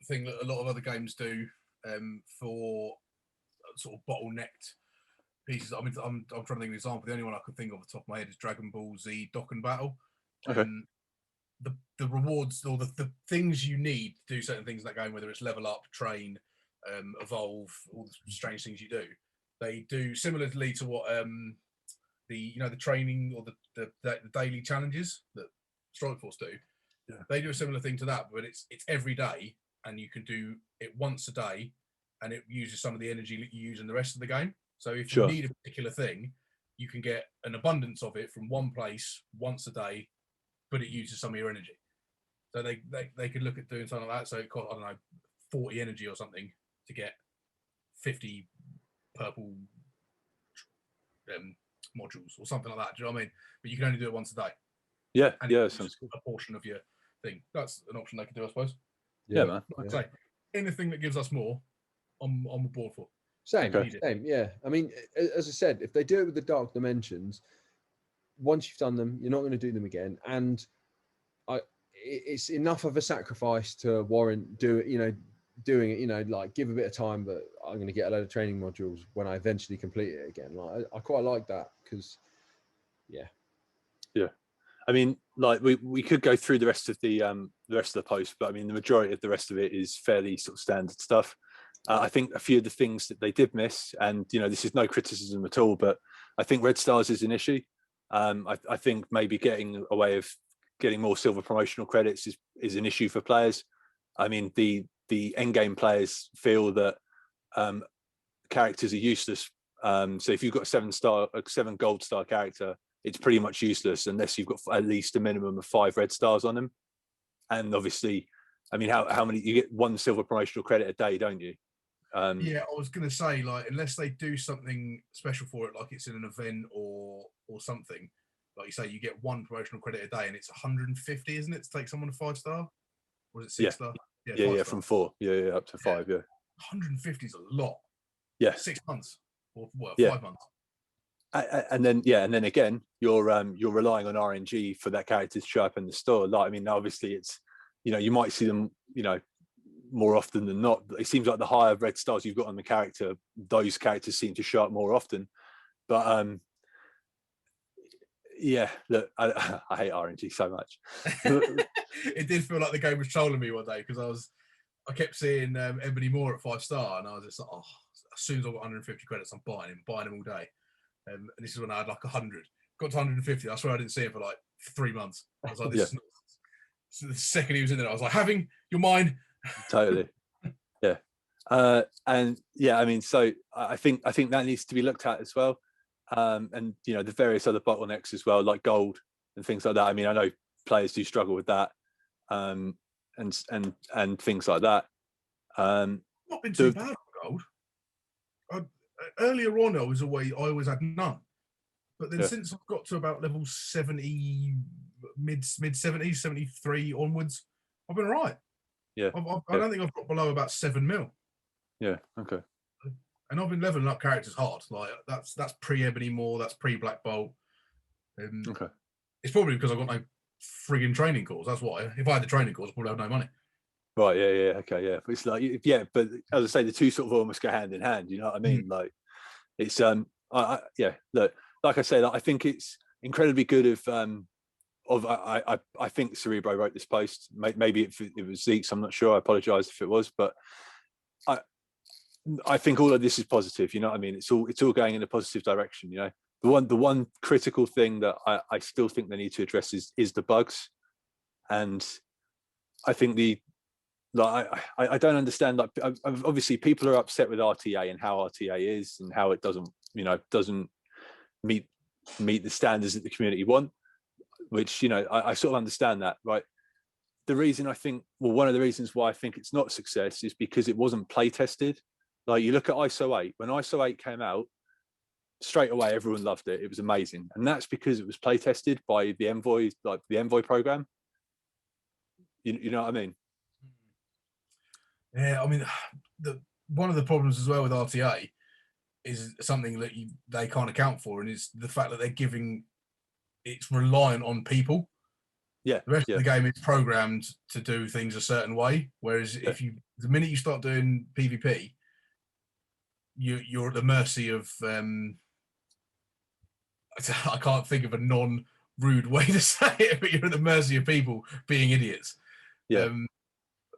thing that a lot of other games do for sort of bottlenecked pieces. I mean, I'm trying to think of an example. The only one I could think of off the top of my head is Dragon Ball Z Dokkan Battle. Okay. The rewards or the things you need to do certain things in that game, whether it's level up, train, evolve, all the strange things you do. They do similarly to what the training or the daily challenges that Strikeforce do. Yeah. They do a similar thing to that, but it's every day, and you can do it once a day, and it uses some of the energy that you use in the rest of the game. So if you need a particular thing, you can get an abundance of it from one place once a day, but it uses some of your energy. So they could look at doing something like that. So it costs, I don't know, 40 energy or something to get 50 purple modules or something like that. Do you know what I mean? But you can only do it once a day. Yeah, and sounds good. A portion of your thing. That's an option they could do, I suppose. Yeah, man. Like I say, anything that gives us more, I'm on board for. Same. Yeah. I mean, as I said, if they do it with the dark dimensions, once you've done them, you're not going to do them again, and it's enough of a sacrifice to warrant doing it. Like give a bit of time, but I'm going to get a load of training modules when I eventually complete it again. Like I quite like that because, yeah. I mean, like we could go through the rest of the post, but I mean, the majority of the rest of it is fairly sort of standard stuff. I think a few of the things that they did miss, and this is no criticism at all, but I think red stars is an issue. I think maybe getting a way of getting more silver promotional credits is an issue for players. I mean, the endgame players feel that characters are useless So if you've got a 7 gold star character, it's pretty much useless unless you've got at least a minimum of 5 red stars on them. And obviously, I mean, how many you get? 1 silver promotional credit a day, don't you? Yeah, I was going to say, like, unless they do something special for it, like it's in an event or something, like you say, you get 1 promotional credit a day, and it's 150, isn't it, to take someone to 5-star? Or is it 6-star? Yeah, from 4, up to 5, 150 is a lot. Yeah, 6 months or what? 5 months. And then again, you're relying on RNG for that character to show up in the store. Like, I mean, obviously, it's, you might see them, more often than not. It seems like the higher red stars you've got on the character, those characters seem to show up more often. But yeah, look, I hate RNG so much. It did feel like the game was trolling me one day, because I kept seeing Ebony Moore at 5-star, and I was just like, oh, as soon as I got 150 credits, I'm buying him all day. And this is when I had like 100. Got to 150. I swear I didn't see him for like 3 months. I was like, this is not. So the second he was in there, I was like, having you're mine. Totally. Yeah. And yeah, I mean, so I think that needs to be looked at as well. And the various other bottlenecks as well, like gold and things like that. I mean, I know players do struggle with that, and things like that. Not been too bad on gold. Earlier on, I always had none, but then since I've got to about level 70, mid 70s, 73 onwards, I've been all right. Yeah, I don't think I've got below about 7 mil. Yeah, okay. And I've been leveling up characters hard. Like that's pre-Ebony Moore, that's pre-Black Bolt. Okay. It's probably because I've got no frigging training course. That's why. If I had the training course, I probably have no money. Right, yeah, okay, yeah. But it's like, but as I say, the two sort of almost go hand in hand. You know what I mean? Like, it's look, like I said, I think it's incredibly good I think Cerebro wrote this post. Maybe it was Zeke's. I'm not sure. I apologise if it was, but I think all of this is positive. You know what I mean? It's all going in a positive direction. The one critical thing that I still think they need to address is the bugs, and I think I don't understand. Like, obviously, people are upset with RTA and how RTA is and how it doesn't meet the standards that the community want. Which I sort of understand that, right? The reason one of the reasons why I think it's not a success is because it wasn't play tested. Like, you look at ISO 8. When ISO 8 came out, straight away everyone loved it. It was amazing, and that's because it was play tested by the Envoy, like the Envoy program. You know what I mean? Yeah, I mean, one of the problems as well with RTA is something that they can't account for, and is the fact that they're giving it's reliant on people. Yeah, the rest of the game is programmed to do things a certain way. Whereas the minute you start doing PvP, you're at the mercy of I can't think of a non-rude way to say it, but you're at the mercy of people being idiots. Yeah.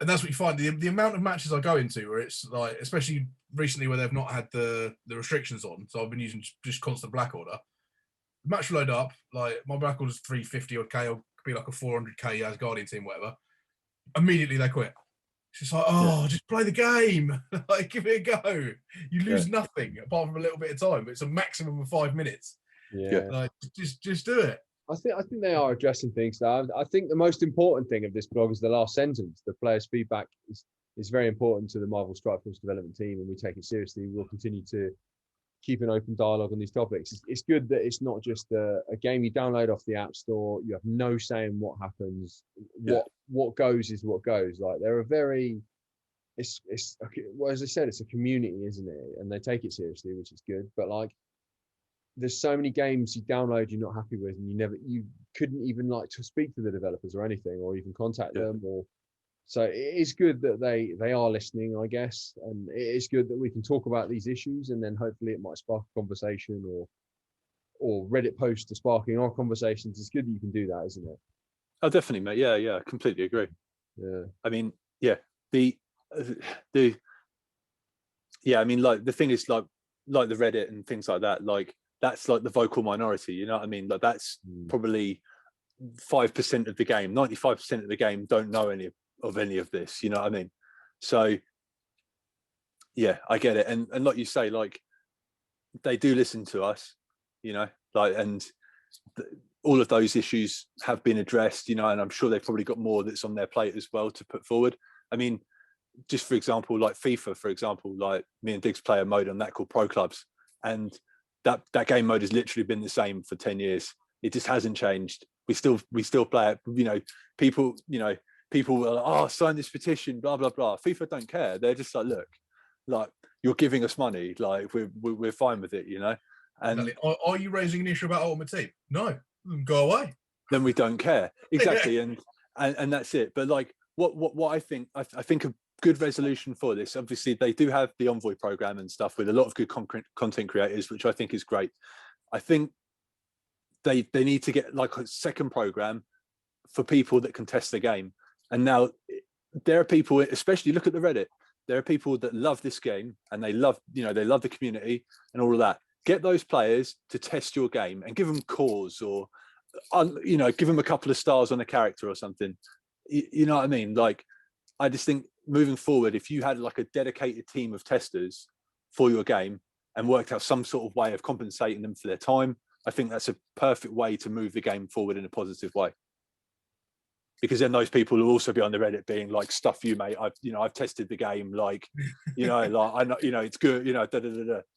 And that's what you find. The amount of matches I go into where it's like, especially recently where they've not had the restrictions on, so I've been using just constant Black Order. The match will load up, like my Black Order's 350 odd K, or could be like a 400K as Guardian team, whatever. Immediately they quit. It's just like, just play the game. Like, give it a go. You lose nothing apart from a little bit of time, but it's a maximum of 5 minutes. Yeah. Like, just do it. I think they are addressing things now. I think the most important thing of this blog is the last sentence. The players' feedback is very important to the Marvel Strike Force development team, and we take it seriously. We'll continue to keep an open dialogue on these topics. It's good that it's not just a game you download off the App Store. You have no say in what happens. What goes is what goes. Like, they're a very, well, as I said, it's a community, isn't it? And they take it seriously, which is good. But like, there's so many games you download you're not happy with, and you couldn't even like to speak to the developers or anything, or even contact them. Or so it is good that they are listening, I guess, and it is good that we can talk about these issues, and then hopefully it might spark a conversation or Reddit posts to sparking our conversations. It's good that you can do that, isn't it? Oh, definitely, mate. Yeah, I completely agree. Yeah. I mean, I mean, like, the thing is, like the Reddit and things like that, like, that's like the vocal minority, you know what I mean? Like, that's probably 5% of the game. 95% of the game don't know any of this, you know what I mean? So yeah, I get it. And like you say, like, they do listen to us, you know, like, and all of those issues have been addressed, you know, and I'm sure they've probably got more that's on their plate as well to put forward. I mean, just for example, like FIFA, for example, like me and Diggs play a mode on that called Pro Clubs, and that game mode has literally been the same for 10 years. It just hasn't changed. We still play it. You know, people were like, oh, sign this petition, blah blah blah. FIFA don't care. They're just like, look, like, you're giving us money, like we're fine with it, you know. And exactly. Are you raising an issue about Ultimate Team? No, go away. Then we don't care, exactly. And that's it. But like, what I think a good resolution for this, obviously they do have the Envoy program and stuff with a lot of good content creators, which I think is great. I think they need to get like a second program for people that can test the game. And now there are people, especially look at the Reddit, there are people that love this game and they love the community and all of that. Get those players to test your game and give them cores, or give them a couple of stars on a character or something. You know what I mean? Like, I just think moving forward, if you had like a dedicated team of testers for your game and worked out some sort of way of compensating them for their time, I think that's a perfect way to move the game forward in a positive way. Because then those people will also be on the Reddit being like, stuff you, mate. I've tested the game, like, like, I know, it's good,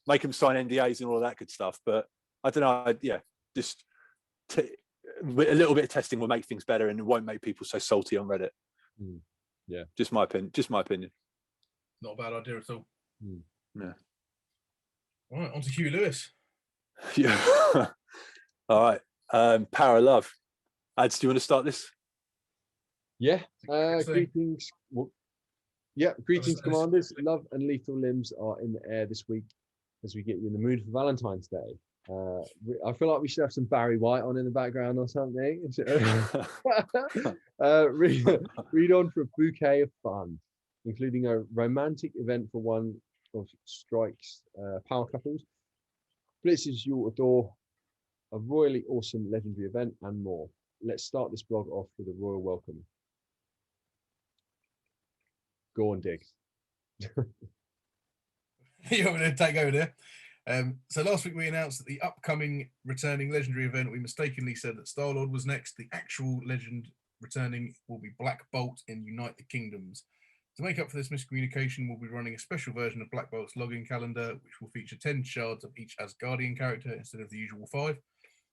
make them sign NDAs and all that good stuff. But I don't know, just a little bit of testing will make things better and it won't make people so salty on Reddit. Yeah, just my opinion. Not a bad idea at all. Yeah. All right, on to Huey Lewis. Yeah. All right. Power of Love. Ads, do you want to start this? Yeah. Greetings. Greetings, commanders. Love and lethal limbs are in the air this week as we get you in the mood for Valentine's Day. I feel like we should have some Barry White on in the background or something. Read on for a bouquet of fun, including a romantic event for one of Strike's power couples, Blitzes you'll adore, a royally awesome legendary event, and more. Let's start this blog off with a royal welcome. Go on, Diggs. You're going to take over there. So last week we announced that the upcoming returning legendary event, we mistakenly said that Star-Lord was next. The actual legend returning will be Black Bolt in Unite the Kingdoms. To make up for this miscommunication, we'll be running a special version of Black Bolt's login calendar, which will feature 10 shards of each Asgardian character instead of the usual 5.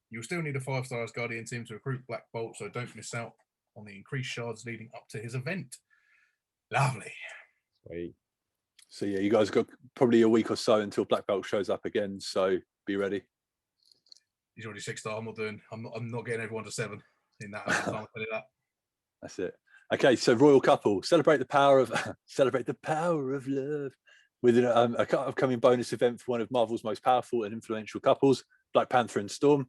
You'll still need a 5-star Asgardian team to recruit Black Bolt, so don't miss out on the increased shards leading up to his event. Lovely. Sweet. So yeah, you guys have got probably a week or so until Black Belt shows up again, so be ready. He's already 6-star. I'm not getting everyone to 7 in that amount of time. I'll tell you that. That's it. Okay, so royal couple, celebrate the power of love with an upcoming bonus event for one of Marvel's most powerful and influential couples, Black Panther and Storm.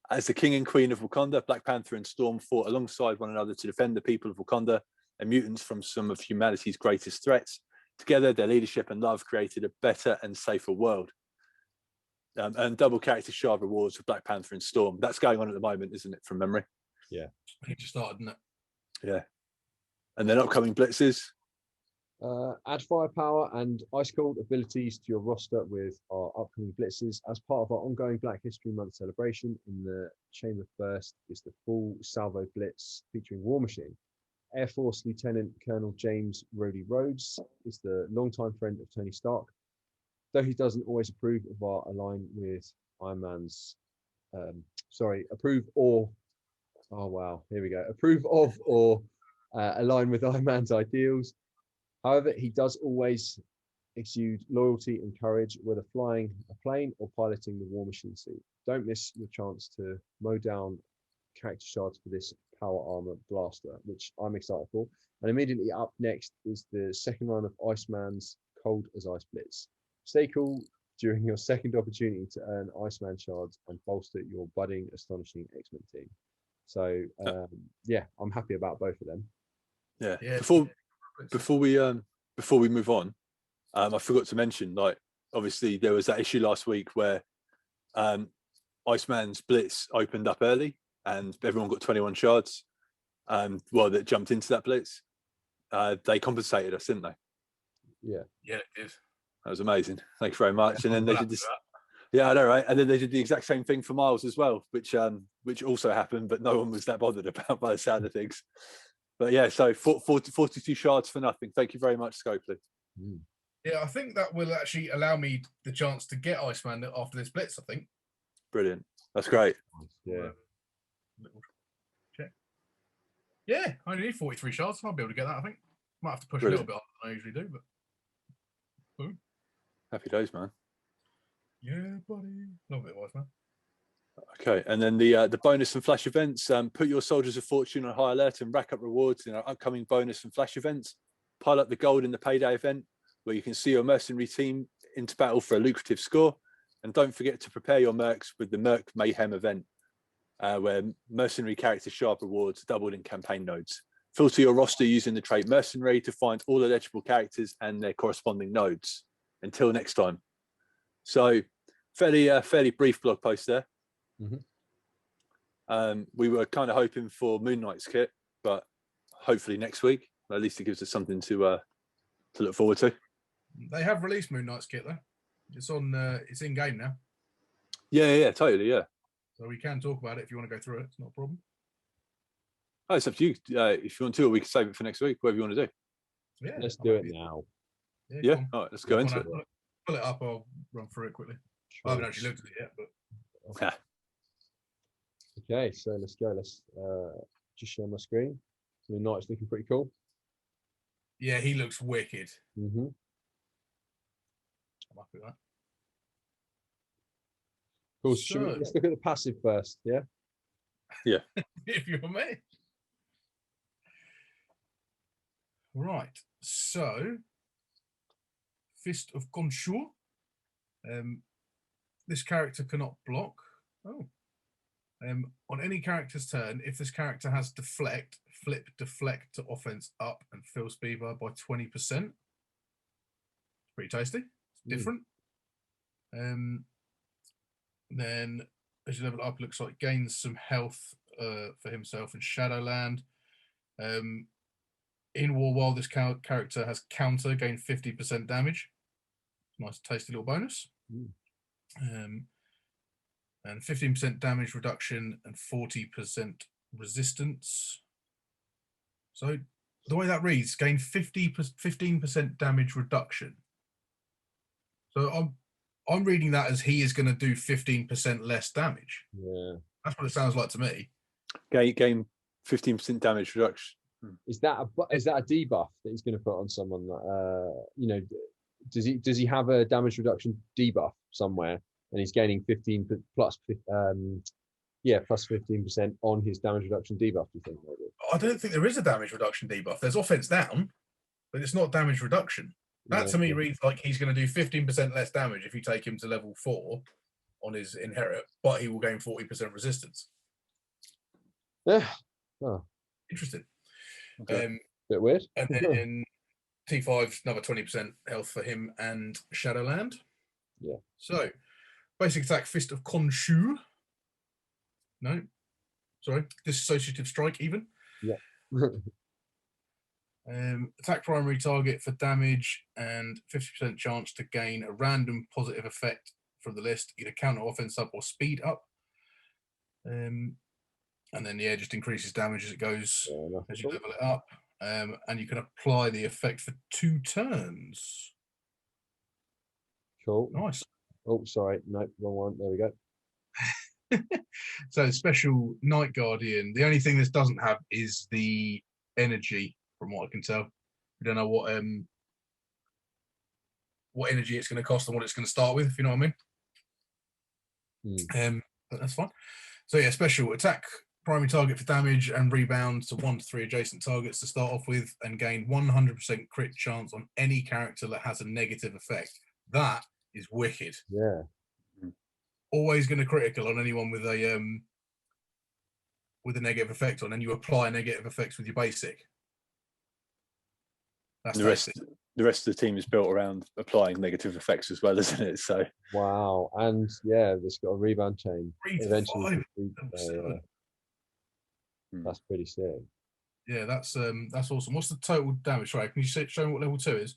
As the king and queen of Wakanda, Black Panther and Storm fought alongside one another to defend the people of Wakanda and mutants from some of humanity's greatest threats. Together, their leadership and love created a better and safer world. And double character shard rewards for Black Panther and Storm. That's going on at the moment, isn't it, from memory? Yeah. I think it just started, didn't it? Yeah. And then upcoming blitzes. Add firepower and ice cold abilities to your roster with our upcoming blitzes. As part of our ongoing Black History Month celebration, in the Chamber First is the full Salvo Blitz featuring War Machine. Air Force Lieutenant Colonel James Rhodey Rhodes is the longtime friend of Tony Stark, though he doesn't always approve of our align with Iron Man's. Approve of or align with Iron Man's ideals. However, he does always exude loyalty and courage, whether flying a plane or piloting the War Machine suit. Don't miss your chance to mow down character shards for this power armor blaster, which I'm excited for. And immediately up next is the second run of Iceman's Cold as Ice Blitz. Stay cool during your second opportunity to earn Iceman shards and bolster your budding, astonishing X-Men team. So I'm happy about both of them. Yeah. Before we move on, I forgot to mention, like, obviously there was that issue last week where Iceman's Blitz opened up early and everyone got 21 shards. That jumped into that Blitz. They compensated us, didn't they? Yeah. Yeah, it did. That was amazing. Thank you very much. And then they did this. Yeah, I know, right? And then they did the exact same thing for Miles as well, which also happened, but no one was that bothered about by the sound of things. But yeah, so 42 shards for nothing. Thank you very much, Scopely. Yeah, I think that will actually allow me the chance to get Iceman after this blitz, I think. Brilliant. That's great. Yeah. Little check. Yeah, I only need 43 shards. I'll be able to get that, I think. Might have to push Brilliant. a little bit harder than I usually do, but boom. Happy days, man. Yeah, buddy. Love it, Iceman. Okay, and then the bonus and flash events. Put your soldiers of fortune on high alert and rack up rewards in our upcoming bonus and flash events. Pile up the gold in the payday event, where you can see your mercenary team into battle for a lucrative score. And don't forget to prepare your mercs with the Merc Mayhem event, where mercenary character sharp rewards doubled in campaign nodes. Filter your roster using the trait mercenary to find all eligible characters and their corresponding nodes. Until next time. So fairly brief blog post there. We were kind of hoping for Moon Knight's kit, but hopefully next week. At least it gives us something to look forward to. They have released Moon Knight's kit though. It's on. It's in game now. Yeah, totally, yeah. So we can talk about it if you want to go through it. It's not a problem. Oh, it's up to you. If you want to, or we can save it for next week. Whatever you want to do. Yeah, Let's do it now. Yeah. All right, let's go into it. Pull it up. I'll run through it quickly. I haven't actually looked at it yet, but Okay, so let's go. Let's just share my screen. The Knight's looking pretty cool. yeah, he looks wicked. Mm-hmm. I'm happy with that. Cool. So, let's look at the passive first. Yeah. if you're me. Right. So, Fist of Conchour. This character cannot block. Oh. On any character's turn, if this character has deflect, flip deflect to offense up and fill speed bar by 20%. Pretty tasty. It's different. Then as you level up, it looks like gains some health for himself in Shadowland. In war, while this character has counter, gain 50% damage. Nice tasty little bonus. And 15% damage reduction and 40% resistance. So the way that reads, gain 15% damage reduction. So I'm reading that as he is going to do 15% less damage. Yeah. That's what it sounds like to me. Gain 15% damage reduction. Is that a debuff that he's going to put on someone that does he have a damage reduction debuff somewhere and he's gaining 15 plus 15% on his damage reduction debuff, do you think maybe? I don't think there is a damage reduction debuff. There's offense down, but it's not damage reduction. That to me reads like he's going to do 15% less damage if you take him to level 4 on his inherit, but he will gain 40% resistance. Yeah. Oh. Interesting. Okay. Bit weird. And then T5's another 20% health for him and Shadowland. Yeah. So basic attack, Fist of Conchour. No, sorry, Disassociative Strike even. Yeah. Attack primary target for damage and 50% chance to gain a random positive effect from the list, either counter offense up or speed up. And then just increases damage as it goes, as you level it up. And you can apply the effect for 2 turns. Cool. Nice. Oh, sorry. No, wrong one. There we go. So special Night Guardian. The only thing this doesn't have is the energy, from what I can tell. We don't know what energy it's going to cost and what it's going to start with, if you know what I mean. But that's fine. So yeah, special attack, primary target for damage and rebound to 1 to 3 adjacent targets to start off with, and gain 100% crit chance on any character that has a negative effect. That is wicked. Yeah. Always going to critical on anyone with a negative effect on, and you apply negative effects with your basic. That's the rest of the team is built around applying negative effects as well, isn't it? So wow, and yeah, it's got a rebound chain. 3 to Eventually, 5. That's pretty sick. Yeah, that's awesome. What's the total damage? Right, can you show me what level 2 is?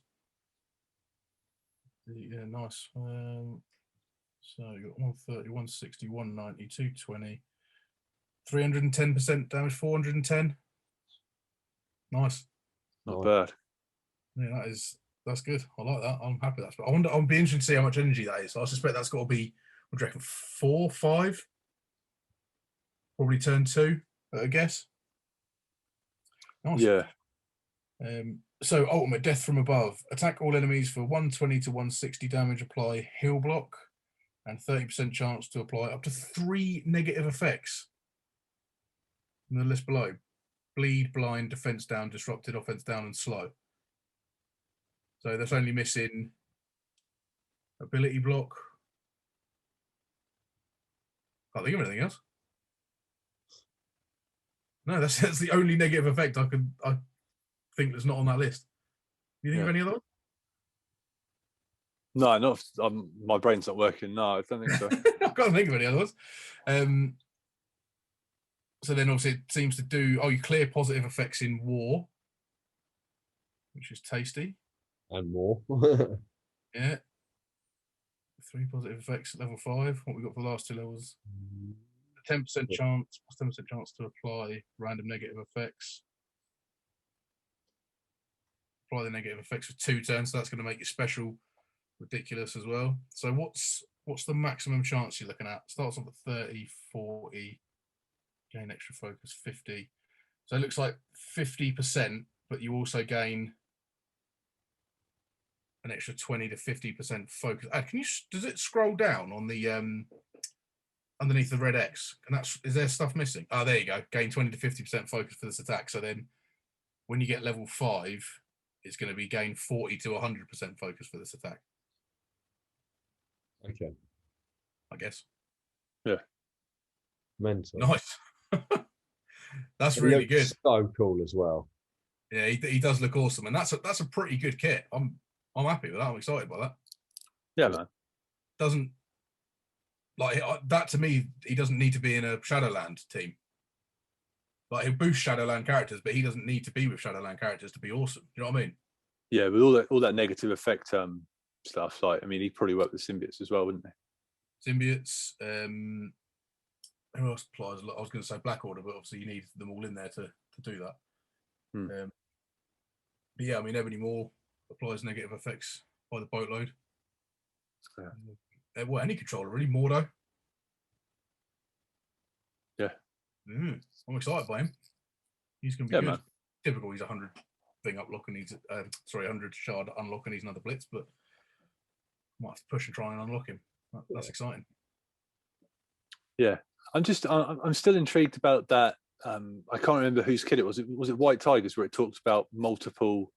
Yeah, nice. So you got 130, 160, 190, 220, 310% damage, 410. Nice. Not Nice. bad. Yeah, that's good. I like that. I'm happy with that. I wonder. I'll be interested to see how much energy that is. I suspect that's got to be, what do you reckon, 4, 5? Probably turn 2, I guess. Nice. Yeah. So ultimate death from above. Attack all enemies for 120 to 160 damage. Apply heal block and 30% chance to apply up to 3 negative effects. In the list below: bleed, blind, defense down, disrupted, offense down, and slow. So that's only missing ability block. Can't think of anything else. No, that's the only negative effect I think that's not on that list. You think of any other one? No, not. My brain's not working. No, I don't think so. I can't think of any other ones. So then obviously it seems to do, you clear positive effects in war, which is tasty. And more. Yeah. 3 positive effects at level 5. What we got for the last 2 levels? 10% chance, plus 10% chance to apply random negative effects. Apply the negative effects for 2 turns, so that's going to make your special ridiculous as well. So what's the maximum chance you're looking at? Starts off at 30, 40, gain extra focus, 50. So it looks like 50%, but you also gain an extra 20 to 50% focus. Does it scroll down on the underneath the red X? And is there stuff missing? Oh, there you go. Gain 20 to 50% focus for this attack. So then when you get level 5, it's going to be gain 40 to 100% focus for this attack. Okay. I guess. Yeah. Mental. Nice. That's It really looks good. so cool as well. Yeah, he does look awesome, and that's a pretty good kit. I'm happy with that. I'm excited by that. Yeah, man. Doesn't like that to me. He doesn't need to be in a Shadowland team. Like he'll boost Shadowland characters, but he doesn't need to be with Shadowland characters to be awesome. You know what I mean? Yeah, with all that negative effect stuff. Like, I mean, he'd probably work with symbiotes as well, wouldn't he? Symbiotes. Who else applies? I was going to say Black Order, but obviously you need them all in there to do that. But yeah, I mean, Ebony Maw applies negative effects by the boatload. Yeah. Well, any controller really. Mordo. Yeah. I'm excited by him. He's going to be good. Man. Typical. He's 100 thing uplock and he's 100 shard unlock and he's another blitz, but might have to push and try and unlock him. That's exciting. Yeah, I'm still intrigued about that. I can't remember whose kit it was. Was it White Tigers where it talks about multiple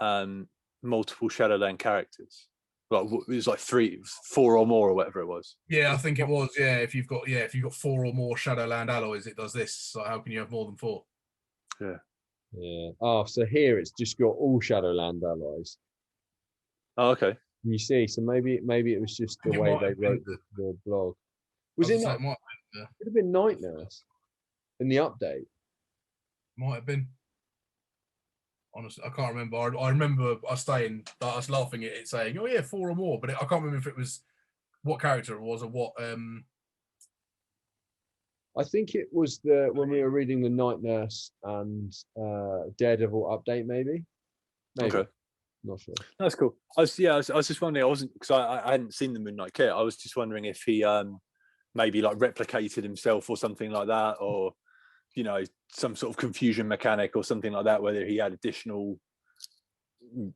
Shadowland characters? Like it was like 4 or more or whatever it was. Yeah, I think it was. Yeah, if you've got 4 or more Shadowland alloys, it does this. So how can you have more than 4? Yeah. Yeah. Oh, so here it's just got all Shadowland alloys. Oh, okay. You see, so maybe it was just the way they wrote the blog. Was it not? It would have been Night Nurse in the update. Might have been. Honestly, I can't remember. I remember us laughing at it saying, "Oh yeah, 4 or more," but I can't remember if it was what character it was or what. I think it was when we were reading the Night Nurse and Daredevil update, maybe. Okay. Not sure. That's cool. I was just wondering. I wasn't because I hadn't seen the Moon Knight kit. I was just wondering if he maybe like replicated himself or something like that, or some sort of confusion mechanic or something like that, whether he had additional,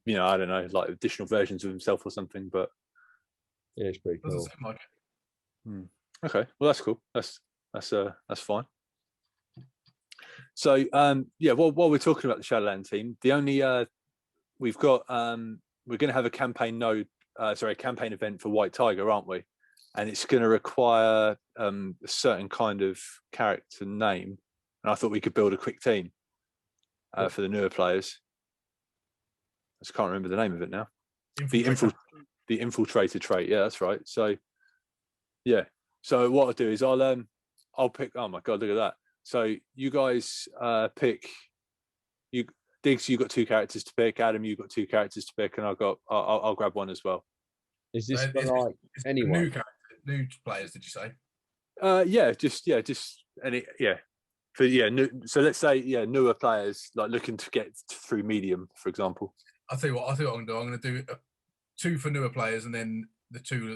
I don't know, like additional versions of himself or something. But yeah, it's pretty cool. Okay, well that's cool. That's fine. So while we're talking about the Shadowland team, the only we've got we're going to have a campaign event for White Tiger, aren't we? And it's going to require a certain kind of character name. And I thought we could build a quick team for the newer players. I just can't remember the name of it now. The infiltrator trait. Yeah, that's right. So yeah. So what I'll do is I'll pick. Oh my god, look at that. So you guys pick. Diggs, you've got 2 characters to pick. Adam, you've got 2 characters to pick, and I'll grab one as well. Is this for It's like anyone? new players? Did you say? Just any so let's say newer players like looking to get through medium, for example. I think what I'm going to do. I'm going to do 2 for newer players, and then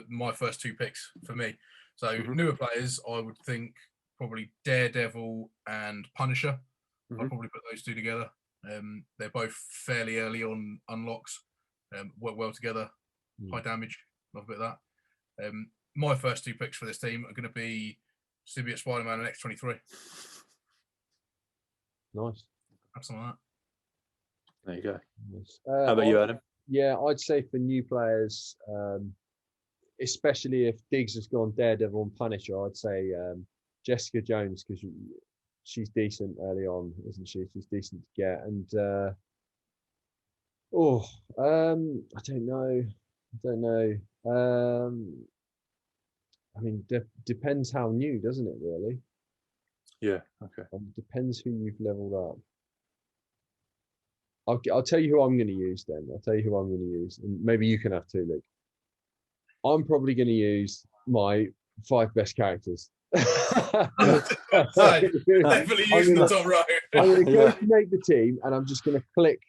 my first 2 picks for me. So newer players, I would think probably Daredevil and Punisher. I'll probably put those 2 together. They're both fairly early on unlocks. Work well together. High damage. Love a bit of that. My first 2 picks for this team are going to be Symbiote Spider-Man and X-23. Nice. Have some of that. There you go. Nice. How about you, Adam? Yeah, I'd say for new players, especially if Diggs has gone Daredevil and Punisher, I'd say Jessica Jones, because she's decent early on, isn't she? She's decent to get. And I don't know. I mean, depends how new, doesn't it? Really? Yeah. Okay. Depends who you've leveled up. I'll tell you who I'm going to use then. I'll tell you who I'm going to use, and maybe you can have 2, Luke. I'm probably going to use my 5 best characters. Definitely using the top right. I'm going to go to make the team, and I'm just going to click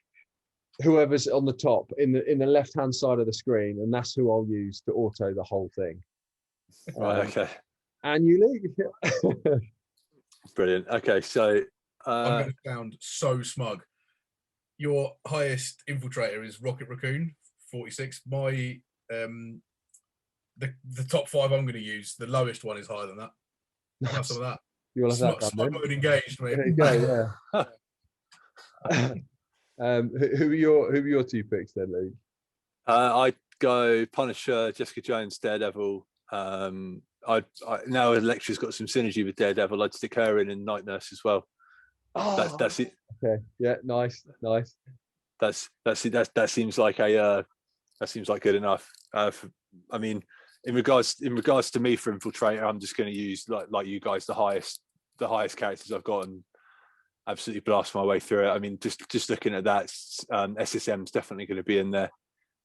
whoever's on the top in the left-hand side of the screen, and that's who I'll use to auto the whole thing. Right. Okay. And you, Luke? Brilliant. Okay. So I'm going to sound so smug. Your highest infiltrator is Rocket Raccoon, 46. My the top 5 I'm going to use, the lowest one is higher than that. Have some of that. You'll have that Smug mode engaged, mate. There you go, yeah. Who are your 2 picks then, Luke? I'd go Punisher, Jessica Jones, Daredevil. Now Elektra's got some synergy with Daredevil. I'd stick her in Night Nurse as well. Oh, that's it. Okay. Yeah. Nice. That seems like good enough. I mean, in regards to me for infiltrator, I'm just going to use like you guys the highest characters I've got and absolutely blast my way through it. I mean, just looking at that, SSM's definitely going to be in there.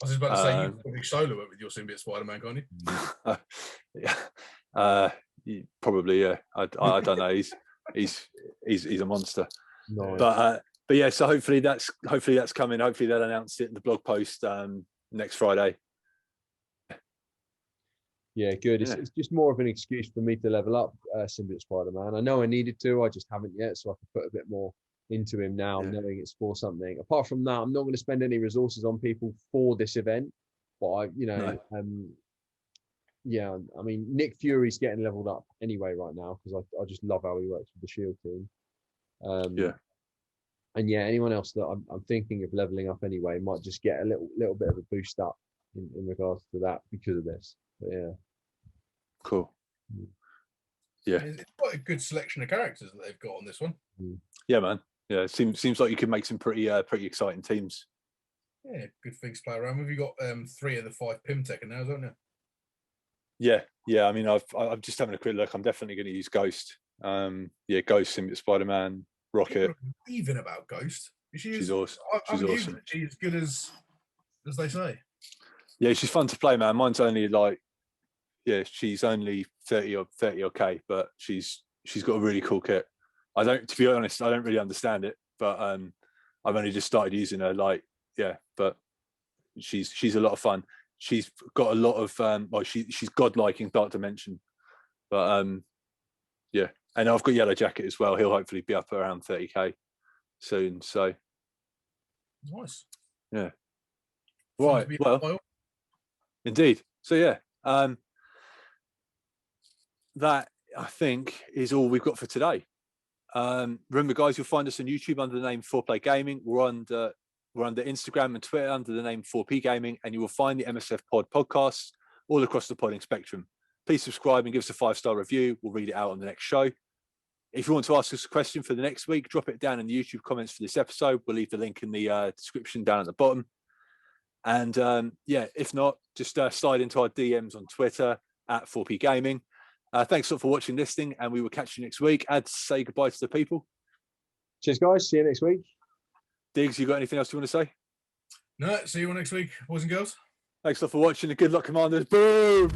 I was just about to say, you can probably solo it with your Symbiote Spider-Man, can't you? Yeah, probably. Yeah, I don't know. He's a monster. Nice. But yeah, so hopefully that's coming. Hopefully they'll announce it in the blog post next Friday. Yeah, good. It's just more of an excuse for me to level up Symbiote Spider-Man. I know I needed to, I just haven't yet, so I can put a bit more into him now, knowing it's for something. Apart from that, I'm not going to spend any resources on people for this event. But I mean, Nick Fury's getting leveled up anyway right now because I just love how he works with the Shield team. And anyone else that I'm thinking of leveling up anyway might just get a little bit of a boost up in regards to that because of this. But yeah, cool. Yeah, it's quite a good selection of characters that they've got on this one. Yeah, man. Yeah, it seems like you can make some pretty exciting teams. Yeah, good things to play around with. You got 3 of the 5 Pym Tech now, don't you? Yeah. I mean, I'm just having a quick look. I'm definitely going to use Ghost. Ghost, Symbiote Spider-Man, Rocket. Even about Ghost, she's awesome. She's awesome. She's good as they say. Yeah, she's fun to play, man. Mine's only she's only 30 or K, but she's got a really cool kit. To be honest, I don't really understand it, but I've only just started using her. But she's a lot of fun. She's got a lot of she's godlike in Dark Dimension, but and I've got Yellow Jacket as well. He'll hopefully be up around 30K soon. So nice. Yeah. Right. Well, indeed. So that I think is all we've got for today. Remember, guys, you'll find us on YouTube under the name 4Play Gaming. We're under Instagram and Twitter under the name 4P Gaming, and you will find the MSF Pod podcasts all across the podding spectrum. Please subscribe and give us a 5-star review. We'll read it out on the next show. If you want to ask us a question for the next week, drop it down in the YouTube comments for this episode. We'll leave the link in the description down at the bottom. And if not, just slide into our DMs on Twitter at 4P Gaming. Thanks a lot for watching, listening, and we will catch you next week. Say goodbye to the people. Cheers, guys. See you next week. Diggs, you got anything else you want to say? No, see you next week, boys and girls. Thanks a lot for watching, and good luck, Commanders. Boom!